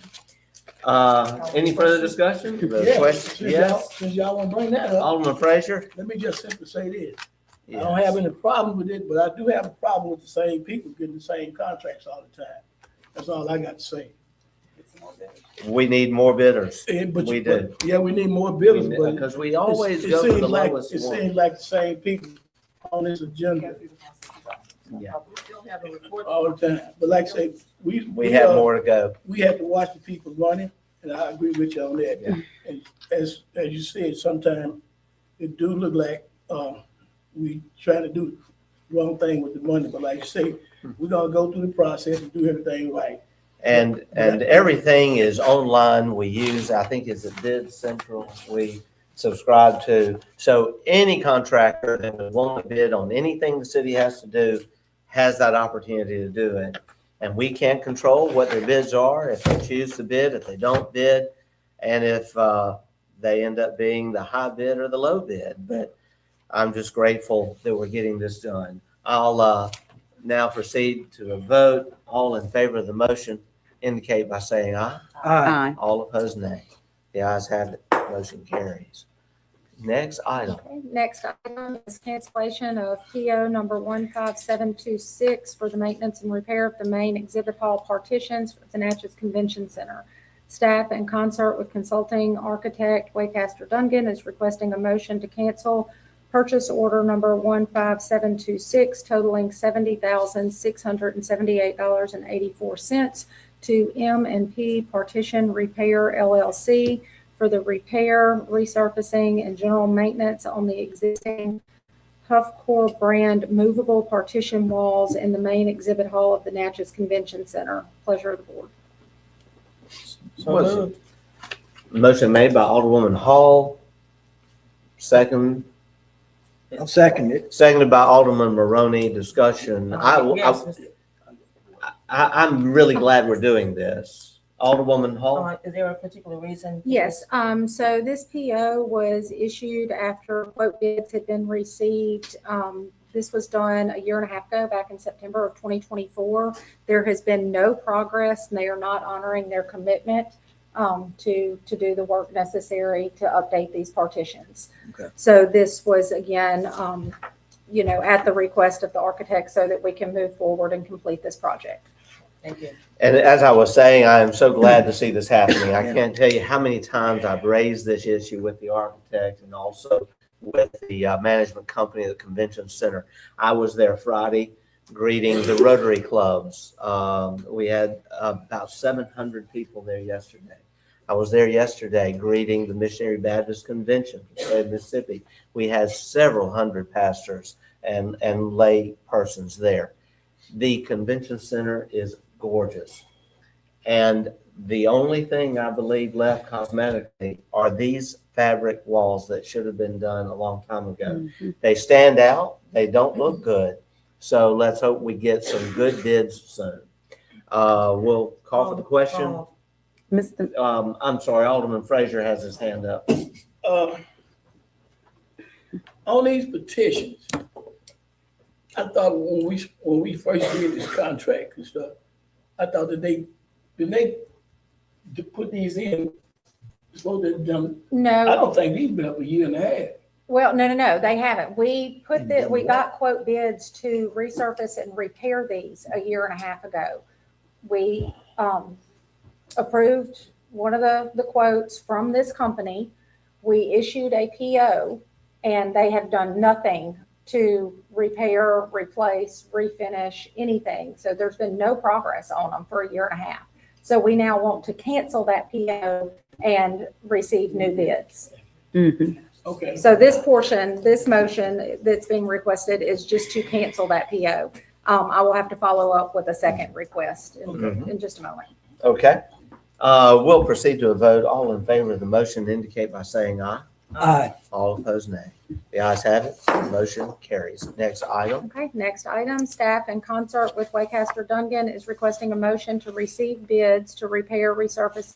Any further discussion? Question? Yes. Since y'all want to bring that up, Alderman Frazier? let me just simply say this. I Yes. don't have any problem with it, but I do have a problem with the same people getting the same contracts all the time. That's all I got to say. We need more bidders. But We but- Yeah, we need more bidders, but Because we always it go for seems the like- lowest It one. seems like the same people on this agenda Yeah. We still have a report. all the time. But like I say, We have more to go. we have to watch the people running, and I agree with you on that. Yeah. And as you said, sometimes it do look like, we trying to do the wrong thing with the money, but like you say, we're gonna go through the process and do everything right. And everything is online. We use, I think, is it Bid Central we subscribe to. So any contractor that would want to bid on anything the city has to do has that opportunity to do it. And we can't control what their bids are, if they choose to bid, if they don't bid, and if they end up being the high bid or the low bid. But I'm just grateful that we're getting this done. I'll now proceed to a vote. All in favor of the motion indicate by saying aye. Aye. All opposed, nay. The ayes have it. Motion carries. Next item. Okay, next item is cancellation of PO number 15726 for the maintenance and repair of the main exhibit hall partitions for the Natchez Convention Center. Staff, in concert with consulting architect Waycaster Dungan, is requesting a motion to cancel purchase order number 15726 totaling $70,678.84 to M&P Partition Repair LLC for the repair, resurfacing, and general maintenance on the existing Huffcore brand movable partition walls in the main exhibit hall of the Natchez Convention Center. Pleasure of the board. Motion made by Alderwoman Hall. I'll second it. Seconded by Alderman Maroney. Discussion. Yes, Mr. I'm really glad we're doing this. Alderwoman Hall? Is there a particular reason? Yes, so this PO was issued after quote bids had been received. This was done a year and a half ago, back in September of 2024. There has been no progress, and they are not honoring their commitment to do the work necessary to update these partitions. Okay. So this was, again, at the request of the architect so that we can move forward and complete this project. Thank you. And as I was saying, I am so glad to see this happening. I can't tell you how many times I've raised this issue with the architect and also with the management company of the convention center. I was there Friday greeting the Rotary clubs. We had about 700 people there yesterday. I was there yesterday greeting the Missionary Baptist Convention from the state of Mississippi. We had several hundred pastors and lay persons there. The convention center is gorgeous. And the only thing I believe left cosmetically are these fabric walls that should have been done a long time ago. Mm-hmm. They stand out. They don't look good. So let's hope we get some good bids soon. We'll call for the question. Mr. I'm sorry, Alderman Frazier has his hand up. On these petitions, I thought when we first did this contract and stuff, I thought that they to put these in, supposed to have done, I No, don't think these been up a year and a half. well, no, they haven't. We got quote bids to resurface and repair these a year and a half ago. We approved one of the quotes from this company. We issued a PO, and they have done nothing to repair, replace, refinish, anything. So there's been no progress on them for a year and a half. So we now want to cancel that PO and receive new bids. Mm-hmm. Okay. So this portion, this motion that's being requested is just to cancel that PO. I will have to follow up with a second request in just a moment. Okay. We'll proceed to a vote. All in favor of the motion indicate by saying aye. Aye. All opposed, nay. The ayes have it. Motion carries. Next item. Okay, next item, staff in concert with Waycaster Dungan is requesting a motion to receive bids to repair, resurface,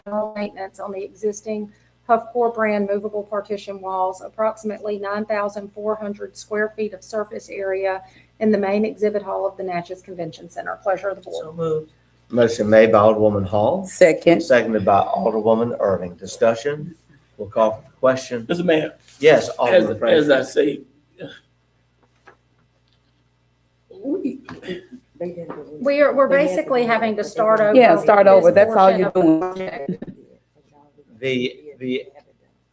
and maintenance on the existing Huff Core brand movable partition walls, approximately 9,400 square feet of surface area in the main exhibit hall of the Natchez Convention Center. Pleasure of the board. So moved. Motion made by Alderwoman Hall, Second. seconded by Alderwoman Irving. Discussion. We'll call for the question. Mr. Mayor, Yes, Alderman as Frazier. I say, We're basically having to start over. Yeah, start over. this That's all portion you're of the doing. project. The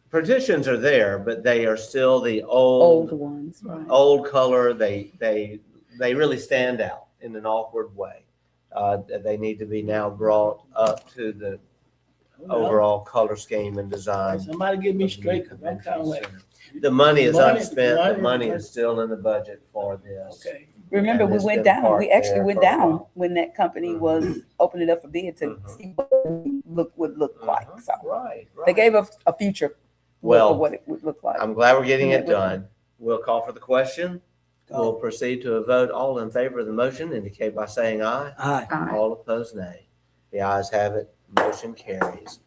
partitions are there, but they are still the Old old ones, right. color. They really stand out in an awkward way. They need to be now brought up to the overall color scheme and design. somebody get me straight, because I'm kind of like, The money is Money- unspent. The money- money is still in the budget for this. okay. Remember, And we it's went been down, parked we actually there went for a down while. when that company was opening up for bid to Mhm. see what it would look like. So Right, they right. gave us a future look Well, of what it would look like. I'm glad we're getting Yeah, it done. We'll call for the question. We'll proceed to a vote. All in favor of the motion indicate by saying aye. Aye. Aye. All opposed, nay. The ayes have it. Motion carries.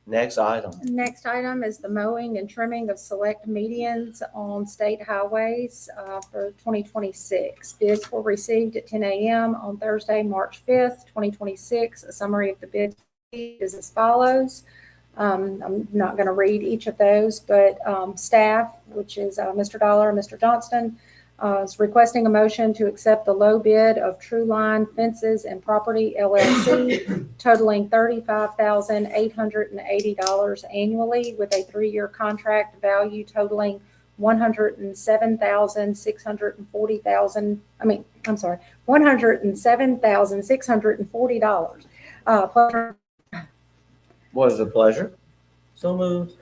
Next item. Next item is the mowing and trimming of select medians on state highways for 2026. Bids were received at 10 a.m. on Thursday, March 5th, 2026. A summary of the bids is as follows. I'm not going to read each of those, but staff, which is Mr. Dollar and Mr. Johnston, is requesting a motion to accept the low bid of True Line Fences and Property LLC totaling $35,880 annually with a 3-year contract value totaling $107,640. Pleasure. What is the pleasure? So moved.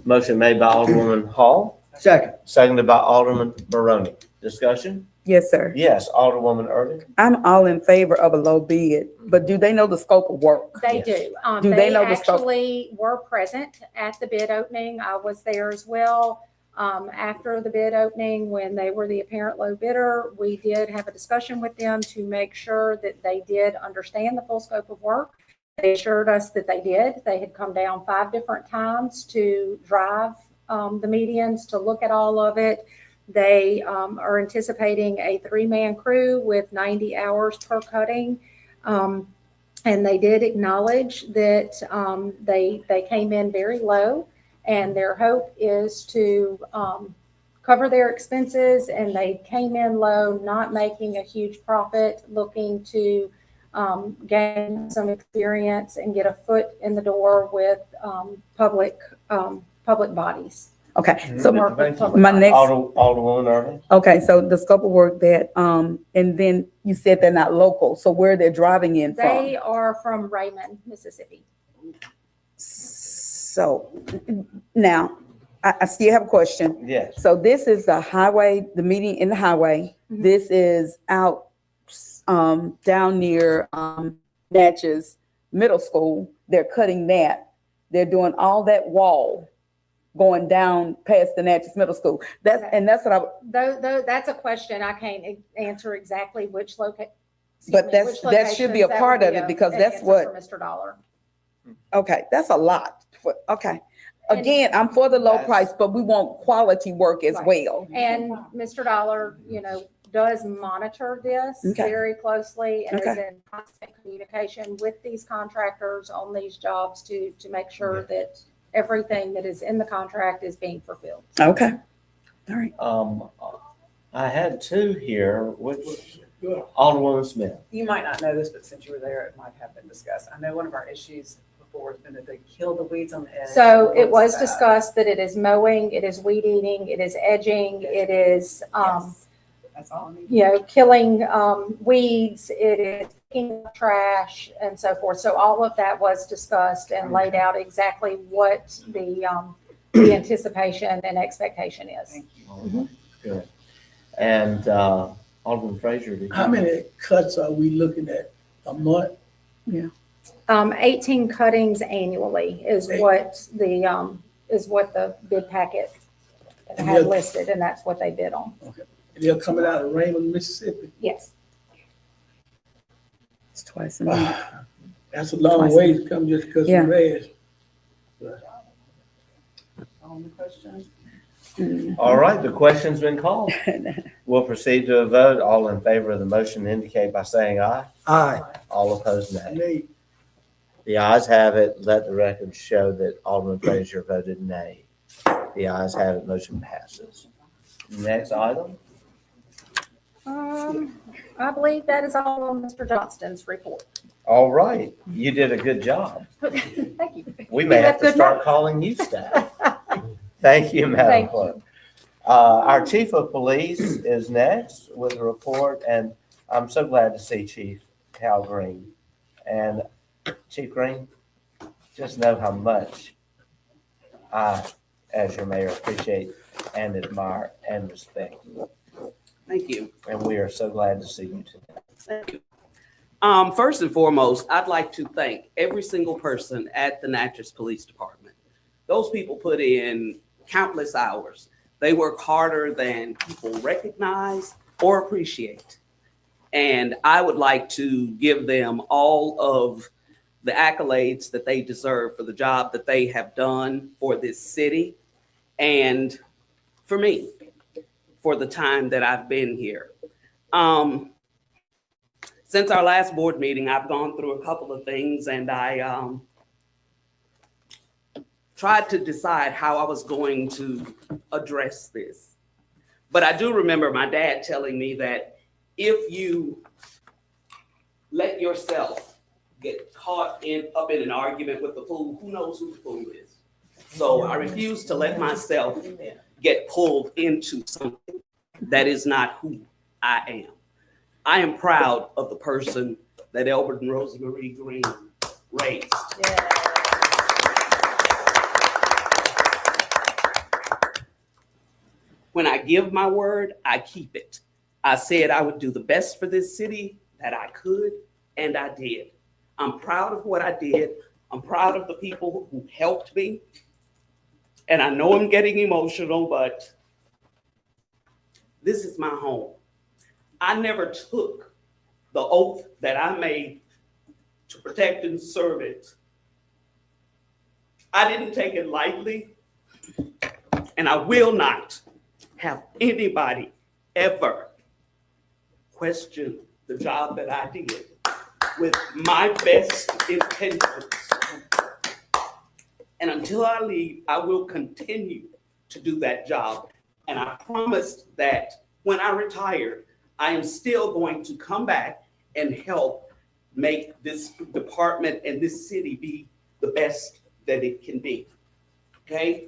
Motion made by Alderwoman Hall, Second. seconded by Alderman Barone. Discussion? Yes, sir. Yes, Alderwoman Irving. I'm all in favor of a low bid, but do they know the scope of work? They Yes. do. Do they know the scope? Actually were present at the bid opening. I was there as well. After the bid opening, when they were the apparent low bidder, we did have a discussion with them to make sure that they did understand the full scope of work. They assured us that they did. They had come down 5 different times to drive the medians to look at all of it. They are anticipating a 3-man crew with 90 hours per cutting. And they did acknowledge that they came in very low, and their hope is to cover their expenses. And they came in low, not making a huge profit, looking to gain some experience and get a foot in the door with public bodies. Okay, so Work with public my bodies. next, Alderwoman Irving. okay, so the scope of work that, and then you said they're not local, so where they're driving in from? They are from Raymond, Mississippi. So now, I still have a question. Yes. So this is the highway, the meeting in the highway. Mhm. This is out down near Natchez Middle School. They're cutting that. They're doing all that wall going down past the Natchez Middle School. That's what I, Though that's a question I can't answer exactly which location. But that should be a part of it because that's what- Mr. Dollar. okay, that's a lot. Okay. Again, I'm for the low That's- price, but we want quality work as Right. well. And Mr. Dollar, does monitor this Okay. very closely and is Okay. in constant communication with these contractors on these jobs to make sure that everything that is in the contract is being fulfilled. Okay. All right. I had 2 here, which Good. Alderwoman Smith. You might not know this, but since you were there, it might have been discussed. I know one of our issues before has been that they kill the weeds on the edge. So it was What's that? discussed that it is mowing, it is weed eating, it is edging, it is, Yes. That's all I need. killing weeds, it is picking up trash and so forth. So all of that was discussed and laid out exactly what the anticipation and expectation is. Thank you. Good. And Alderman Frazier. did you- How many cuts are we looking at a month? 18 cuttings annually is what the bid packet had listed, and that's what they bid on. They're coming out of Raymond, Mississippi. Yes. It's twice a month. That's a long Twice a way to come just because Yeah. of grass. On the question? All right, the question's been called. We'll proceed to a vote. All in favor of the motion indicate by saying aye. Aye. All opposed, nay. Nay. The ayes have it. Let the record show that Alderman Frazier voted nay. The ayes have it. Motion passes. Next item. I believe that is all on Mr. Johnston's report. All right, you did a good job. Thank you. We may You have have to good start notes. calling you staff. Thank you, Madam Thank Clerk. Our Chief of Police is next with a report, and I'm so glad to see Chief Cal Green. And Chief Green, just know how much I, as your mayor, appreciate and admire and respect you. Thank you. And we are so glad to see you today. Thank you. First and foremost, I'd like to thank every single person at the Natchez Police Department. Those people put in countless hours. They work harder than people recognize or appreciate. And I would like to give them all of the accolades that they deserve for the job that they have done for this city and for me, for the time that I've been here. Since our last board meeting, I've gone through a couple of things, and I tried to decide how I was going to address this. But I do remember my dad telling me that if you let yourself get caught up in an argument with the fool, who knows who the fool is? So I refuse to let myself get pulled into something that is not who I am. I am proud of the person that Elbert and Rosemarie Green raised. Yeah. When I give my word, I keep it. I said I would do the best for this city that I could, and I did. I'm proud of what I did. I'm proud of the people who helped me. And I know I'm getting emotional, but this is my home. I never took the oath that I made to protect and serve it. I didn't take it lightly, and I will not have anybody ever question the job that I did with my best intentions. And until I leave, I will continue to do that job. And I promised that when I retire, I am still going to come back and help make this department and this city be the best that it can be. Okay?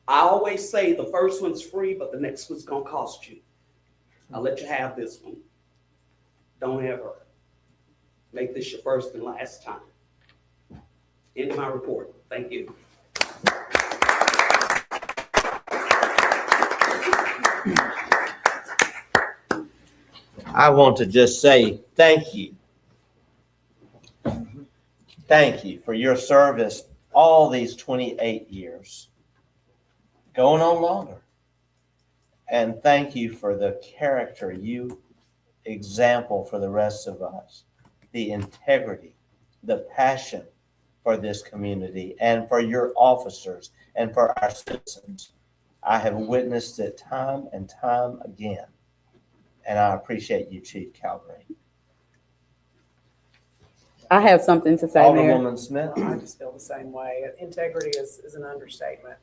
I always say the first one's free, but the next one's gonna cost you. I'll let you have this one. Don't ever make this your first and last time. End my report. Thank you. I want to just say thank you. Thank you for your service all these 28 years, going on longer. And thank you for the character you example for the rest of us, the integrity, the passion for this community and for your officers and for our citizens. I have witnessed it time and time again. And I appreciate you, Chief Calgary. I have something to say, Mayor. Alderwoman Smith. I just feel the same way. Integrity is an understatement.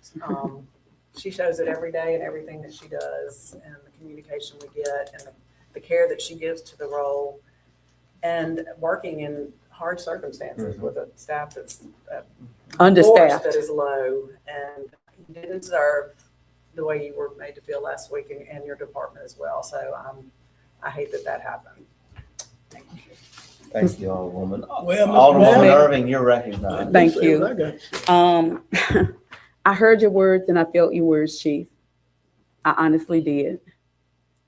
She shows it every day in everything that she does, and the communication we get, and the care that she gives to the role, and working in hard circumstances with a staff that's Understaffed. that is low, and you didn't deserve the way you were made to feel last week, and your department as well. So I hate that happened. Thank you. Thank you, Alderwoman. Well, Alderwoman Mayor. Irving, you're recognized. Thank you. I got you. I heard your words and I felt your words, Chief. I honestly did.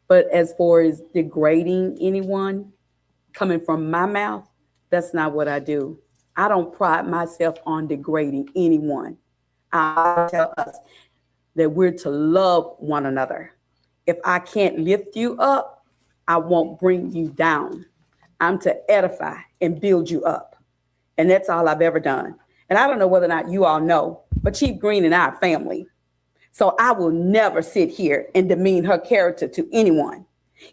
But as far as degrading anyone coming from my mouth, That's not what I do. I don't pride myself on degrading anyone. I tell us that we're to love one another. If I can't lift you up, I won't bring you down. I'm to edify and build you up. And that's all I've ever done. And I don't know whether or not you all know, but Chief Green and I are family. So I will never sit here and demean her character to anyone.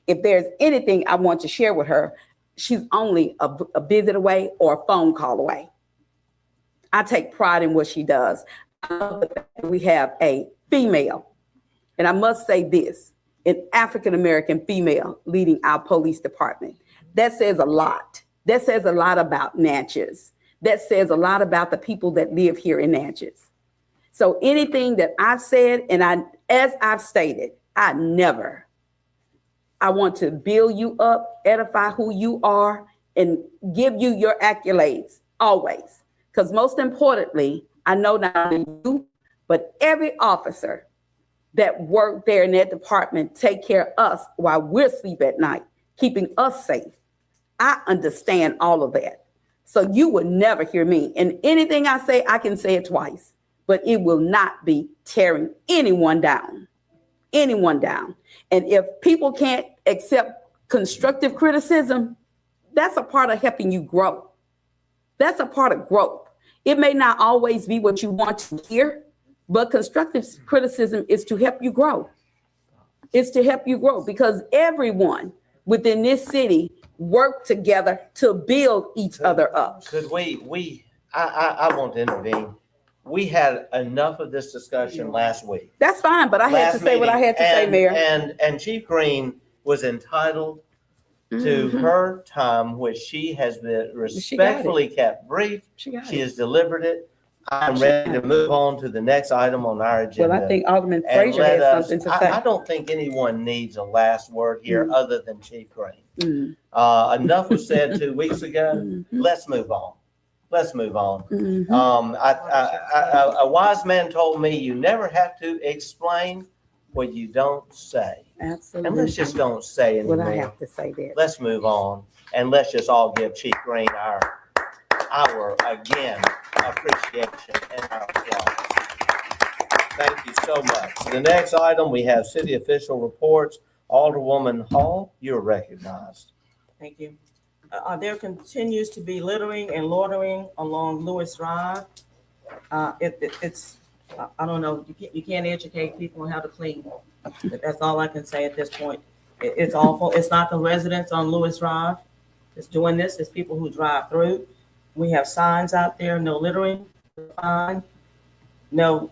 If there's anything I want to share with her, she's only a visit away or a phone call away. I take pride in what she does. I love the fact that we have a female, and I must say this, an African-American female leading our police department. That says a lot. That says a lot about Natchez. That says a lot about the people that live here in Natchez. So anything that I've said, and as I've stated, I want to build you up, edify who you are, and give you your accolades always. Because most importantly, I know not only you, but every officer that work there in that department take care of us while we're asleep at night, keeping us safe. I understand all of that. So you will never hear me. And anything I say, I can say it twice, but it will not be tearing anyone down. Anyone down. And if people can't accept constructive criticism, that's a part of helping you grow. That's a part of growth. It may not always be what you want to hear, but constructive criticism is to help you grow. It's to help you grow because everyone within this city work together to build each other up. Could I want to intervene. We had enough of this discussion last week. That's fine, but I had to say what I had to say, Mayor. And Chief Green was entitled to her time, which she has been respectfully kept brief. She has delivered it. I'm ready to move on to the next item on our agenda. Well, I think Alderman Frazier has something to say. I don't think anyone needs a last word here other than Chief Green. Enough was said 2 weeks ago. Let's move on. Let's move on. A wise man told me you never have to explain what you don't say. Absolutely. And let's just don't say anymore. What I have to say there. Let's move on and let's just all give Chief Green our again appreciation and our applause. Thank you so much. The next item, we have city official reports. Alderwoman Hall, you're recognized. Thank you. There continues to be littering and loitering along Lewis Drive. It's I don't know, you can't educate people on how to clean. That's all I can say at this point. It's awful. It's not the residents on Lewis Drive that's doing this. It's people who drive through. We have signs out there, no littering, fine. No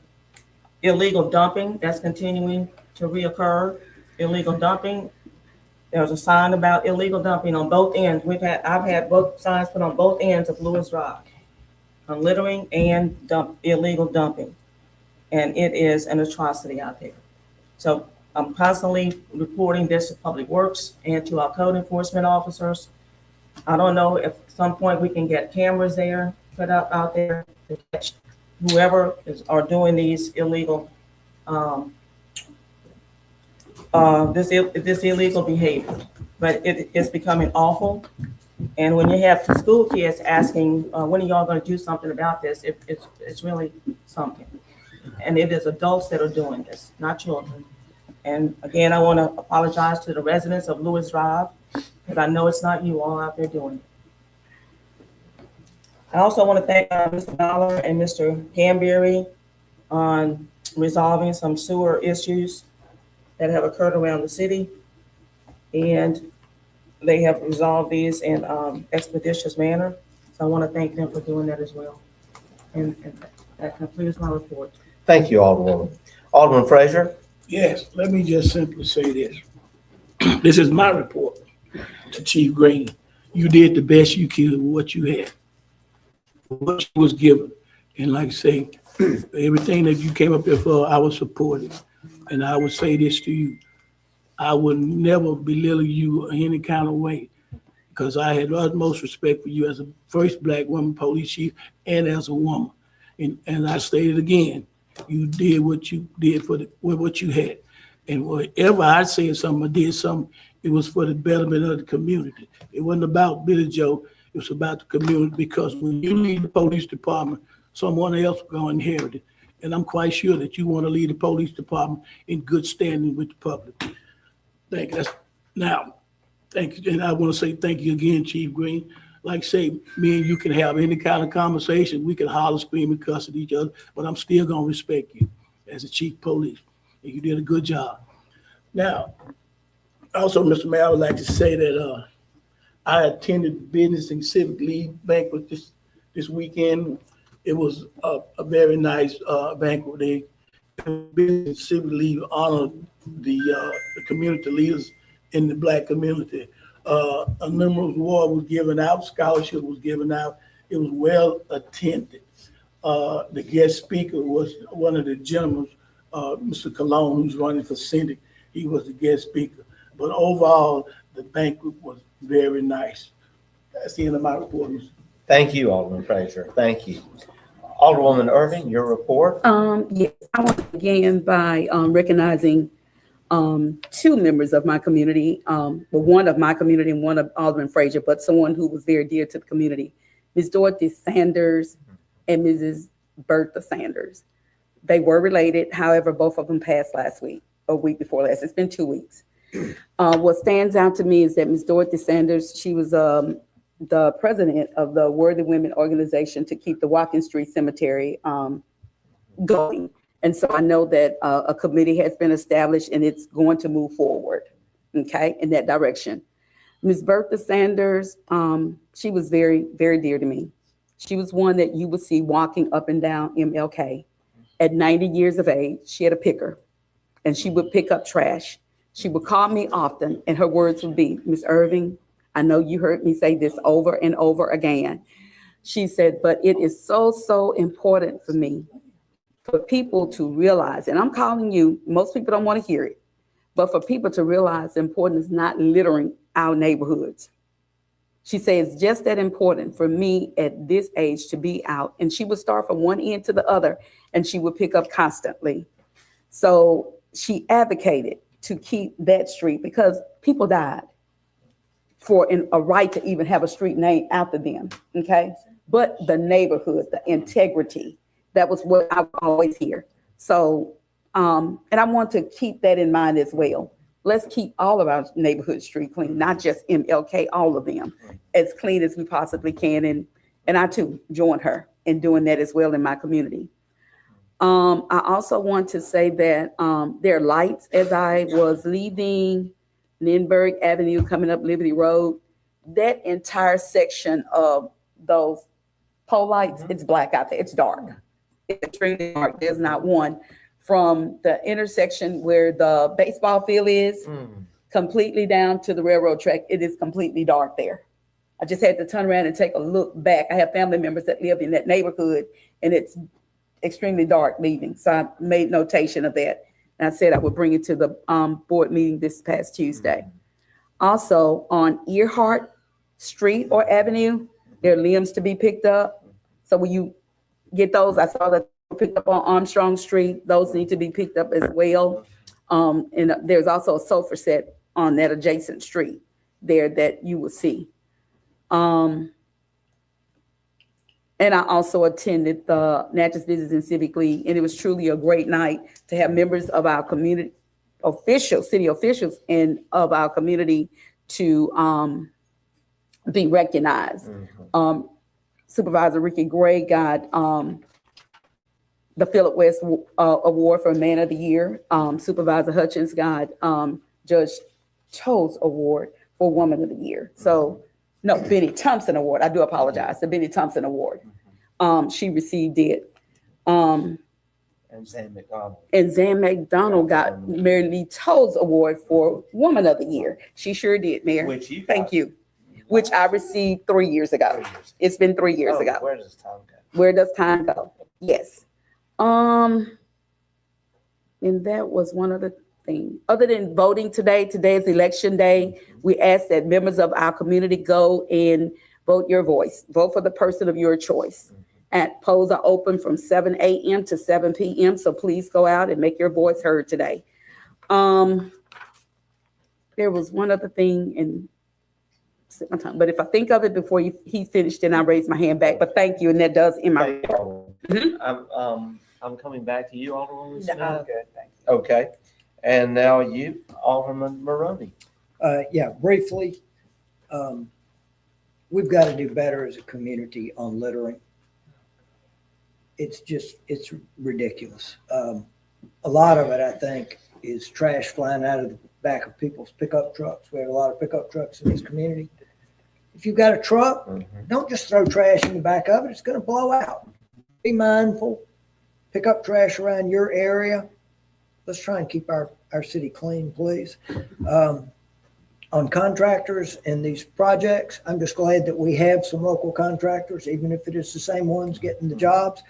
illegal dumping, that's continuing to reoccur. Illegal dumping. There's a sign about illegal dumping on both ends. I've had both signs put on both ends of Lewis Drive on littering and illegal dumping. And it is an atrocity out there. So I'm constantly reporting this to Public Works and to our code enforcement officers. I don't know if at some point we can get cameras there, put up out there to catch whoever are doing these illegal, this illegal behavior. But it's becoming awful. And when you have school kids asking, when are y'all going to do something about this? It's really something. And it is adults that are doing this, not children. And again, I want to apologize to the residents of Lewis Drive, because I know it's not you all out there doing it. I also want to thank Mr. Dollar and Mr. Gamberry on resolving some sewer issues that have occurred around the city. And they have resolved these in expeditious manner. So I want to thank them for doing that as well. And that concludes my report. Thank you, Alderwoman. Alderman Frazier. Yes, let me just simply say this. This is my report to Chief Green. You did the best you could with what you had, what you was given. And like I say, everything that you came up there for, I was supporting. And I would say this to you. I would never belittle you in any kind of way, because I had utmost respect for you as a first Black woman police chief and as a woman. And I stated again, you did what you did with what you had. And wherever I said something or did something, it was for the betterment of the community. It wasn't about Billy Joe. It's about the community, because when you leave the police department, someone else will go inherit it. And I'm quite sure that you want to leave the police department in good standing with the public. Thank you. Now, thank you. And I want to say thank you again, Chief Green. Like I say, me and you can have any kind of conversation. We can holler, scream, and cuss at each other, but I'm still going to respect you as a chief police. And you did a good job. Now, also, Mr. Mayor, I would like to say that I attended the Business and Civic League banquet this weekend. It was a very nice banquet. The Business and Civic League honored the community leaders in the Black community. A numerous award was given out, scholarship was given out. It was well attended. The guest speaker was one of the gentlemen, Mr. Cologne, who's running for Senate. He was the guest speaker. But overall, the banquet was very nice. That's the end of my report, Mr. Thank you, Alderman Frazier. Thank you. Alderwoman Irving, your report. Yes, I want to begin by recognizing two members of my community, one of my community and one of Alderman Frazier, but someone who was very dear to the community, Ms. Dorothy Sanders and Mrs. Bertha Sanders. They were related, however, both of them passed last week, or week before last. It's been 2 weeks. What stands out to me is that Ms. Dorothy Sanders, she was the president of the Worthy Women organization to keep the Watkins Street Cemetery going. And so I know that a committee has been established and it's going to move forward, okay, in that direction. Ms. Bertha Sanders, she was very, very dear to me. She was one that you would see walking up and down MLK. At 90 years of age, she had a picker and she would pick up trash. She would call me often and her words would be, Ms. Irving, I know you heard me say this over and over again. She said, but it is so, so important for me for people to realize, and I'm calling you, most people don't want to hear it, but for people to realize the importance of not littering our neighborhoods. She says it's just that important for me at this age to be out. And she would start from one end to the other and she would pick up constantly. So she advocated to keep that street because people died for a right to even have a street named after them, okay? But the neighborhood, the integrity, that was what I would always hear. So, and I want to keep that in mind as well. Let's keep all of our neighborhood street clean, not just MLK, all of them, as clean as we possibly can. And I too join her in doing that as well in my community. I also want to say that there are lights as I was leaving Lindbergh Avenue, coming up Liberty Road. That entire section of those pole lights, it's black out there, it's dark. It's extremely dark, there's not one. From the intersection where the baseball field is, completely down to the railroad track, it is completely dark there. I just had to turn around and take a look back. I have family members that live in that neighborhood and it's extremely dark leaving. So I made notation of that. And I said I would bring it to the board meeting this past Tuesday. Also on Earhart Street or Avenue, there are limbs to be picked up. So when you get those, I saw that picked up on Armstrong Street. Those need to be picked up as well. And there's also a sofa set on that adjacent street there that you will see. And I also attended the Natchez Business and Civic League, and it was truly a great night to have members of our community officials, city officials, and of our community to be recognized. Supervisor Ricky Gray got the Philip West Award for Man of the Year. Supervisor Hutchins got Judge Cho's Award for Woman of the Year. So, no, Benny Thompson Award. I do apologize. The Benny Thompson Award. She received it. And Zan McDonald. And Zan McDonald got Mary Lee Toe's Award for Woman of the Year. She sure did, Mayor. Which you got. Thank you. Which I received 3 years ago. It's been 3 years ago. Where does time go? Where does time go? Yes. And that was one other thing. Other than voting today is election day. We ask that members of our community go and vote your voice. Vote for the person of your choice. And polls are open from 7 a.m. to 7 p.m. So please go out and make your voice heard today. There was one other thing, and slip my tongue. But if I think of it before he finished, then I raise my hand back. But thank you, and that does in my. Thank you, Alderwoman. I'm coming back to you, Alderwoman Smith. I'm good, thank you. Okay, and now you, Alderman Maroney. Yeah, briefly, we've got to do better as a community on littering. It's ridiculous. A lot of it, I think, is trash flying out of the back of people's pickup trucks. We have a lot of pickup trucks in this community. If you've got a truck, don't just throw trash in the back of it. It's going to blow out. Be mindful. Pick up trash around your area. Let's try and keep our city clean, please. On contractors and these projects, I'm just glad that we have some local contractors, even if it is the same ones getting the jobs.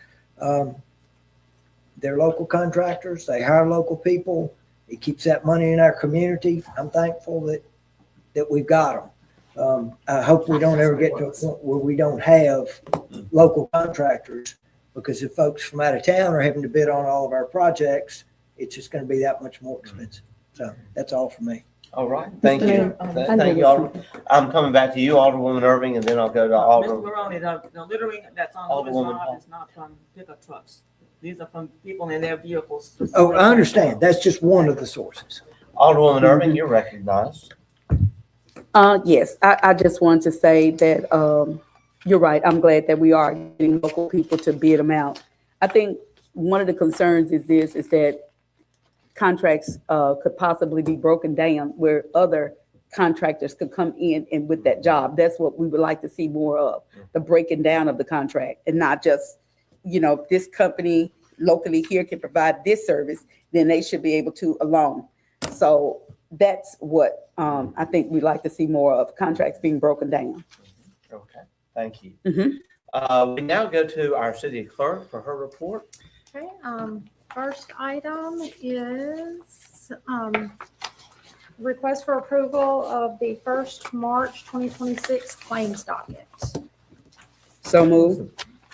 They're local contractors. They hire local people. It keeps that money in our community. I'm thankful that we've got them. I hope we don't ever get to a point where we don't have local contractors, because if folks from out of town are having to bid on all of our projects, it's just going to be that much more expensive. So that's all for me. All right, thank you. Thank you, Alderman. I'm coming back to you, Alderwoman Irving, and then I'll go to Ms. Alderman. Maroney, the littering that's on Lewis Alderwoman Road Hall. is not from pickup trucks. These are from people in their vehicles. Oh, I understand. That's just one of the sources. Alderwoman Irving, you're recognized. Yes, I just wanted to say that you're right. I'm glad that we are getting local people to bid them out. I think one of the concerns is that contracts could possibly be broken down where other contractors could come in and with that job. That's what we would like to see more of, the breaking down of the contract, and not just, this company locally here can provide this service, then they should be able to alone. So that's what I think we'd like to see more of, contracts being broken down. Okay, thank you. Mhm. We now go to our city clerk for her report. Okay, first item is, request for approval of the 1st March 2026 claims docket. So move.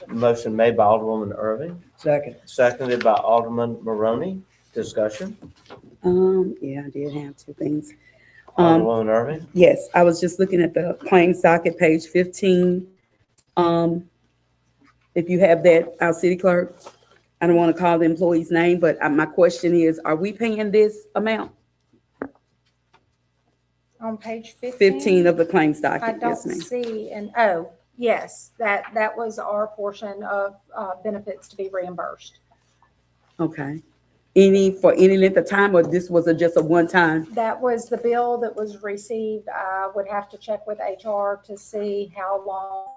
Motion made by Alderwoman Irving, Second. seconded by Alderman Maroney. Discussion. Yeah, I did have two things. Alderwoman Irving. Yes, I was just looking at the claims docket, page 15. If you have that, our city clerk, I don't want to call the employee's name, but my question is, are we paying this amount? On page 15 of the claims I docket, don't yes, ma'am. see, yes, that was our portion of benefits to be reimbursed. Okay. For any length of time, or this was just a one-time? That was the bill that was received. I would have to check with HR to see how long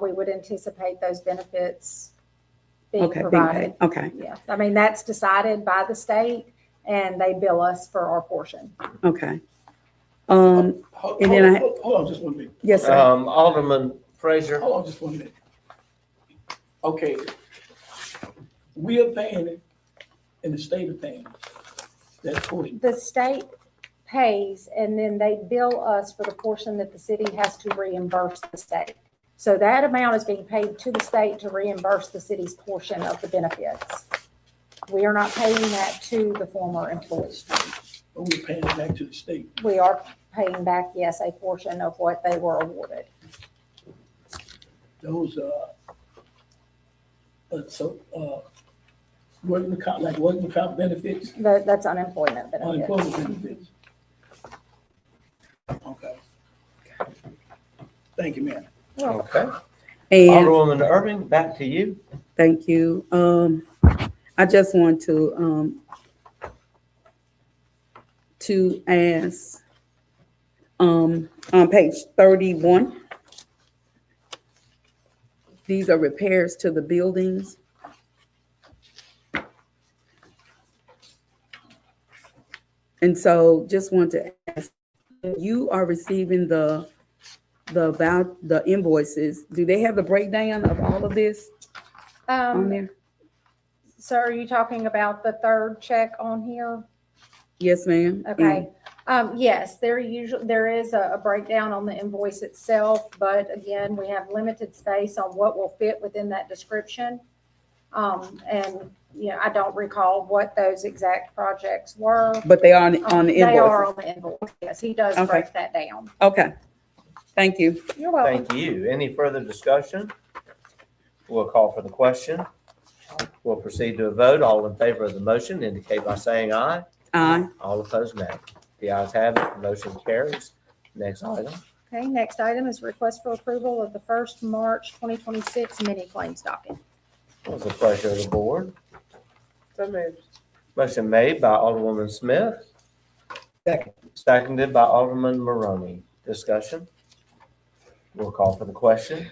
we would anticipate those benefits being provided. Okay, Yeah, I mean, that's decided by the state, and they bill us for our portion. okay. Hold And then on just 1 minute. Yes, sir. Alderman Frazier. Hold on just 1 minute. Okay. We are paying it, and the state is paying it. That's portion. The state pays, and then they bill us for the portion that the city has to reimburse the state. So that amount is being paid to the state to reimburse the city's portion of the benefits. We are not paying that to the former employees. But we're paying it back to the state. We are paying back, yes, a portion of what they were awarded. Those, working comp benefits, That's unemployment benefits. unemployment benefits. Okay. Thank you, ma'am. Okay. And Alderwoman Irving, back to you. thank you. I just want to ask, on page 31, these are repairs to the buildings. And so just want to ask, you are receiving the invoices, do they have the breakdown of all of this on there? So are you talking about the third check on here? Yes, ma'am. Okay. Yes, there is a breakdown on the invoice itself, but again, we have limited space on what will fit within that description. And, I don't recall what those exact projects were. But they are on the invoice. They are on the invoice. Yes, he does Okay. break that down. Okay. Thank you. You're welcome. Thank you. Any further discussion? We'll call for the question. We'll proceed to a vote. All in favor of the motion indicate by saying aye. Aye. All opposed, nay. The ayes have it. Motion carries. Next item. Okay, next item is request for approval of the 1st March 2026 mini claims docket. What's the pleasure of the board? So moved. Motion made by Alderwoman Smith, Second. seconded by Alderman Maroney. Discussion? We'll call for the question.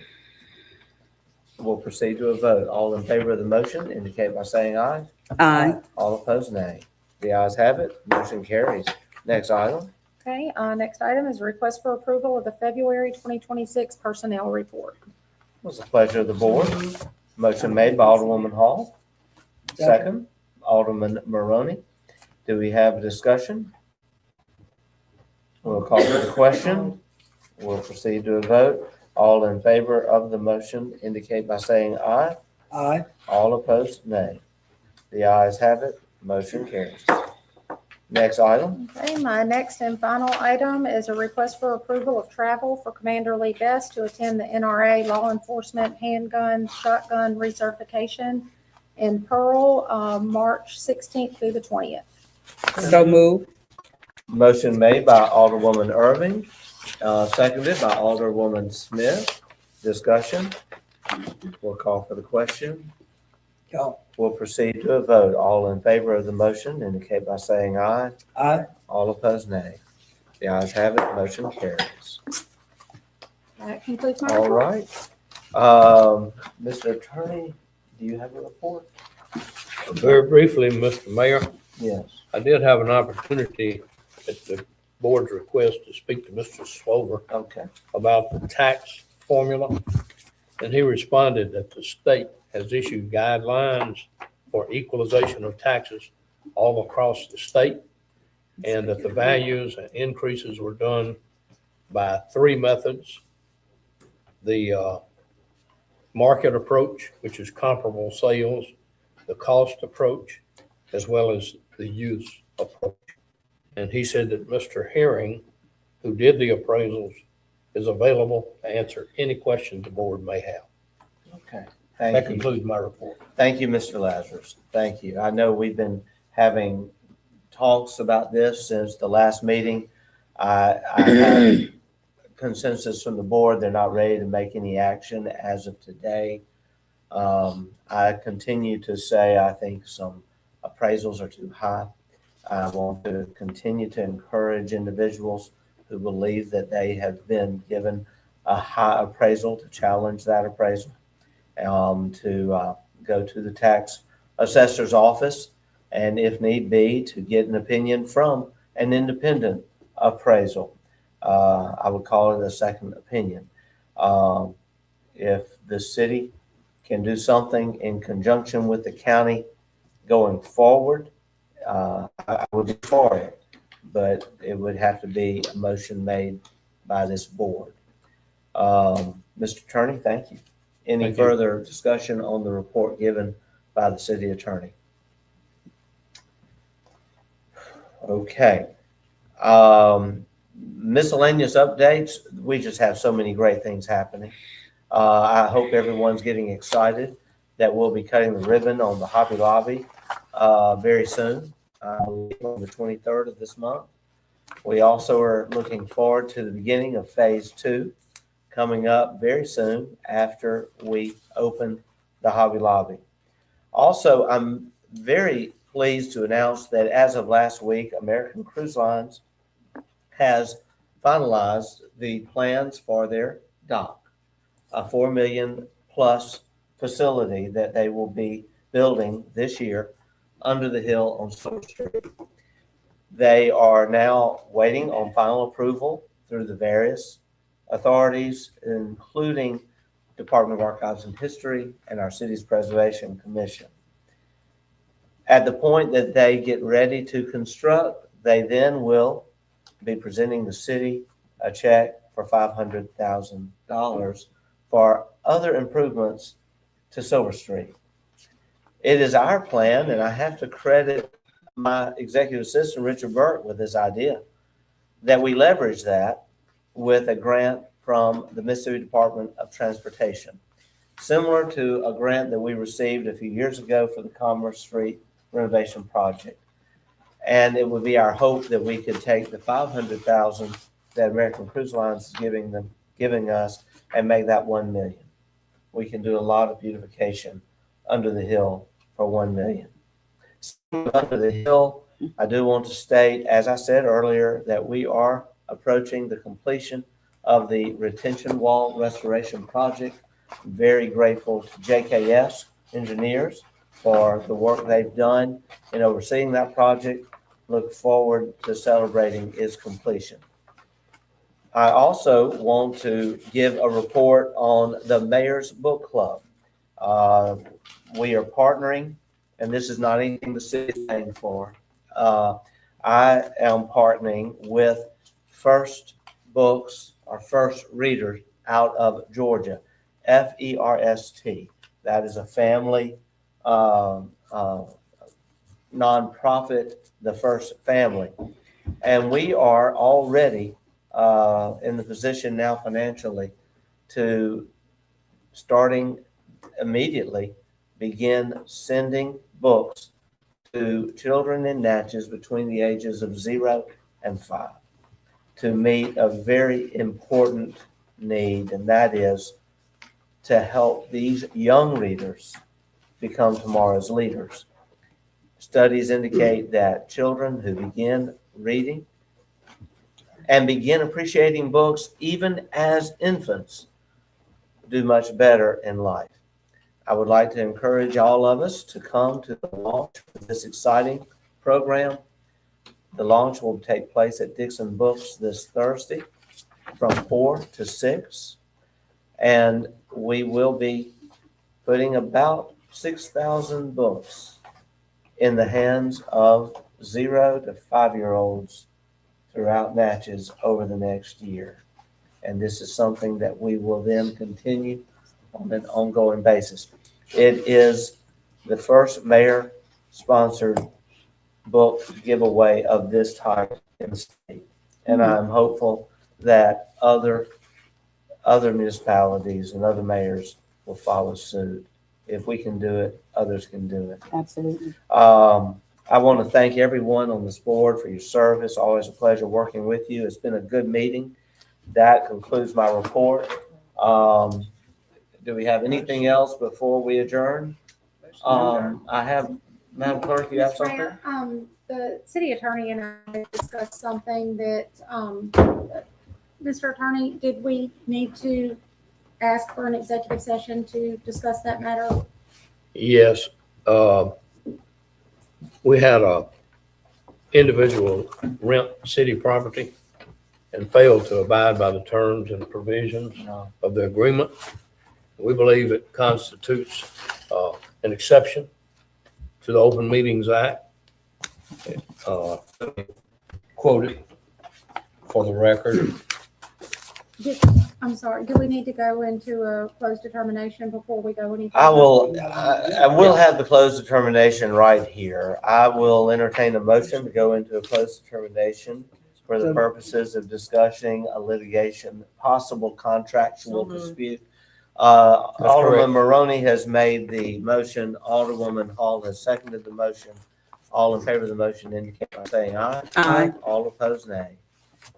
We'll proceed to a vote. All in favor of the motion indicate by saying aye. Aye. All opposed, nay. The ayes have it. Motion carries. Next item. Okay, next item is request for approval of the February 2026 personnel report. What's the pleasure of the board? Motion made by Alderwoman Hall, second, Alderman Maroney. Do we have a discussion? We'll call for the question. We'll proceed to a vote. All in favor of the motion indicate by saying aye. Aye. All opposed, nay. The ayes have it. Motion carries. Next item. Okay, my next and final item is a request for approval of travel for Commander Lee Best to attend the NRA Law Enforcement Handgun Shotgun Recertification in Pearl, March 16th through the 20th. So move. Motion made by Alderwoman Irving, seconded by Alderwoman Smith. Discussion. We'll call for the question. Go. We'll proceed to a vote. All in favor of the motion indicate by saying aye. Aye. All opposed, nay. The ayes have it. Motion carries. That concludes my All report. right. Mr. Attorney, do you have a report? Very briefly, Mr. Mayor, Yes. I did have an opportunity at the board's request to speak to Mr. Slover Okay. about the tax formula. And he responded that the state has issued guidelines for equalization of taxes all across the state, and that the values and increases were done by 3 methods. The market approach, which is comparable sales, the cost approach, as well as the use approach. And he said that Mr. Herring, who did the appraisals, is available to answer any questions the board may have. Okay. That Thank you. concludes my report. Thank you, Mr. Lazarus. Thank you. I know we've been having talks about this since the last meeting. I have consensus from the board. They're not ready to make any action as of today. I continue to say I think some appraisals are too high. I want to continue to encourage individuals who believe that they have been given a high appraisal to challenge that appraisal, to go to the tax assessor's office, and if need be, to get an opinion from an independent appraisal. I would call it a second opinion. If the city can do something in conjunction with the county going forward, I would be for it, but it would have to be a motion made by this board. Mr. Attorney, thank you. Any Thank you. further discussion on the report given by the city attorney? Okay. Miscellaneous updates. We just have so many great things happening. I hope everyone's getting excited that we'll be cutting the ribbon on the Hobby Lobby very soon, I believe on the 23rd of this month. We also are looking forward to the beginning of phase 2 coming up very soon after we open the Hobby Lobby. Also, I'm very pleased to announce that as of last week, American Cruise Lines has finalized the plans for their dock, a $4 million plus facility that they will be building this year under the hill on Silver Street. They are now waiting on final approval through the various authorities, including Department of Archives and History and our city's Preservation Commission. At the point that they get ready to construct, they then will be presenting the city a check for $500,000 for other improvements to Silver Street. It is our plan, and I have to credit my executive assistant, Richard Burke, with this idea, that we leverage that with a grant from the Mississippi Department of Transportation, similar to a grant that we received a few years ago for the Commerce Street renovation project. And it would be our hope that we could take the $500,000 that American Cruise Lines is giving us and make that 1 million. We can do a lot of beautification under the hill for 1 million. Under the hill, I do want to state, as I said earlier, that we are approaching the completion of the retention wall restoration project. I'm very grateful to JKS engineers for the work they've done in overseeing that project. Look forward to celebrating its completion. I also want to give a report on the Mayor's Book Club. We are partnering, and this is not anything the city is paying for. I am partnering with First Books, or First Readers, out of Georgia, FERST. That is a family nonprofit, the First Family. And we are already in the position now financially to, starting immediately, begin sending books to children in Natchez between the ages of 0 and 5 to meet a very important need, and that is to help these young readers become tomorrow's leaders. Studies indicate that children who begin reading and begin appreciating books even as infants do much better in life. I would like to encourage all of us to come to the launch of this exciting program. The launch will take place at Dixon Books this Thursday from 4 to 6. And we will be putting about 6,000 books in the hands of 0 to 5-year-olds throughout Natchez over the next year. And this is something that we will then continue on an ongoing basis. It is the first mayor-sponsored book giveaway of this type in the state. And I'm hopeful that other municipalities and other mayors will follow suit. If we can do it, others can do it. Absolutely. I want to thank everyone on this board for your service. Always a pleasure working with you. It's been a good meeting. That concludes my report. Do we have anything else before we adjourn? I have, Madam Clerk, you have Mr. something? Mayor, the city attorney and I discussed something that, Mr. Attorney, did we need to ask for an executive session to discuss that matter? Yes, we had a individual rent city property and failed to abide by the terms and provisions of the agreement. We believe it constitutes an exception to the Open Meetings Act. Quoted for the record. I'm sorry, do we need to go into a closed determination before we go any further? I will have the closed determination right here. I will entertain a motion to go into a closed determination for the purposes of discussing a litigation, possible contractual dispute. Alderman Maroney has made the motion. Alderwoman Hall has seconded the motion. All in favor of the motion indicate by saying aye. Aye. All opposed, nay.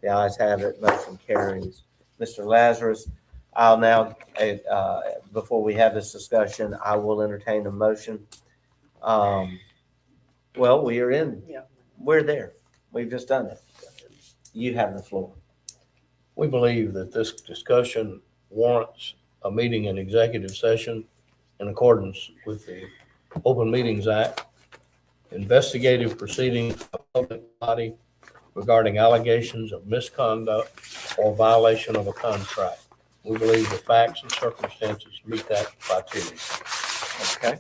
The ayes have it. Motion carries. Mr. Lazarus, I'll now, before we have this discussion, I will entertain a motion. Well, we are in. Yeah. We're there. We've just done it. You have the floor. We believe that this discussion warrants a meeting in executive session in accordance with the Open Meetings Act, investigative proceedings of a public body regarding allegations of misconduct or violation of a contract. We believe the facts and circumstances meet that criteria. Okay.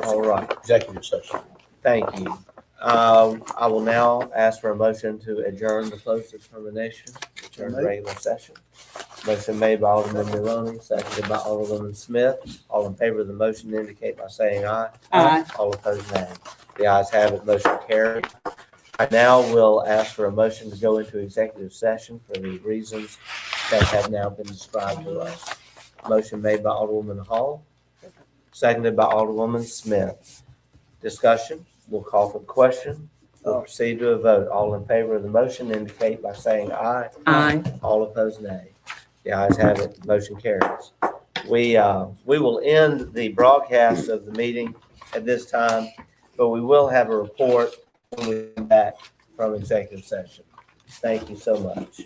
All right. Executive session. Thank you. I will now ask for a motion to adjourn the closed determination, adjourn the regular session. Motion made by Alderman Maroney, seconded by Alderwoman Smith. All in favor of the motion indicate by saying aye. Aye. All opposed, nay. The ayes have it, motion carried. I now will ask for a motion to go into executive session for the reasons that have now been described to us. Motion made by Alderwoman Hall, seconded by Alderwoman Smith. Discussion, we'll call for the question. We'll proceed to a vote. All in favor of the motion indicate by saying aye. Aye. All opposed, nay. The ayes have it, motion carries. We will end the broadcast of the meeting at this time, but we will have a report when we come back from executive session. Thank you so much.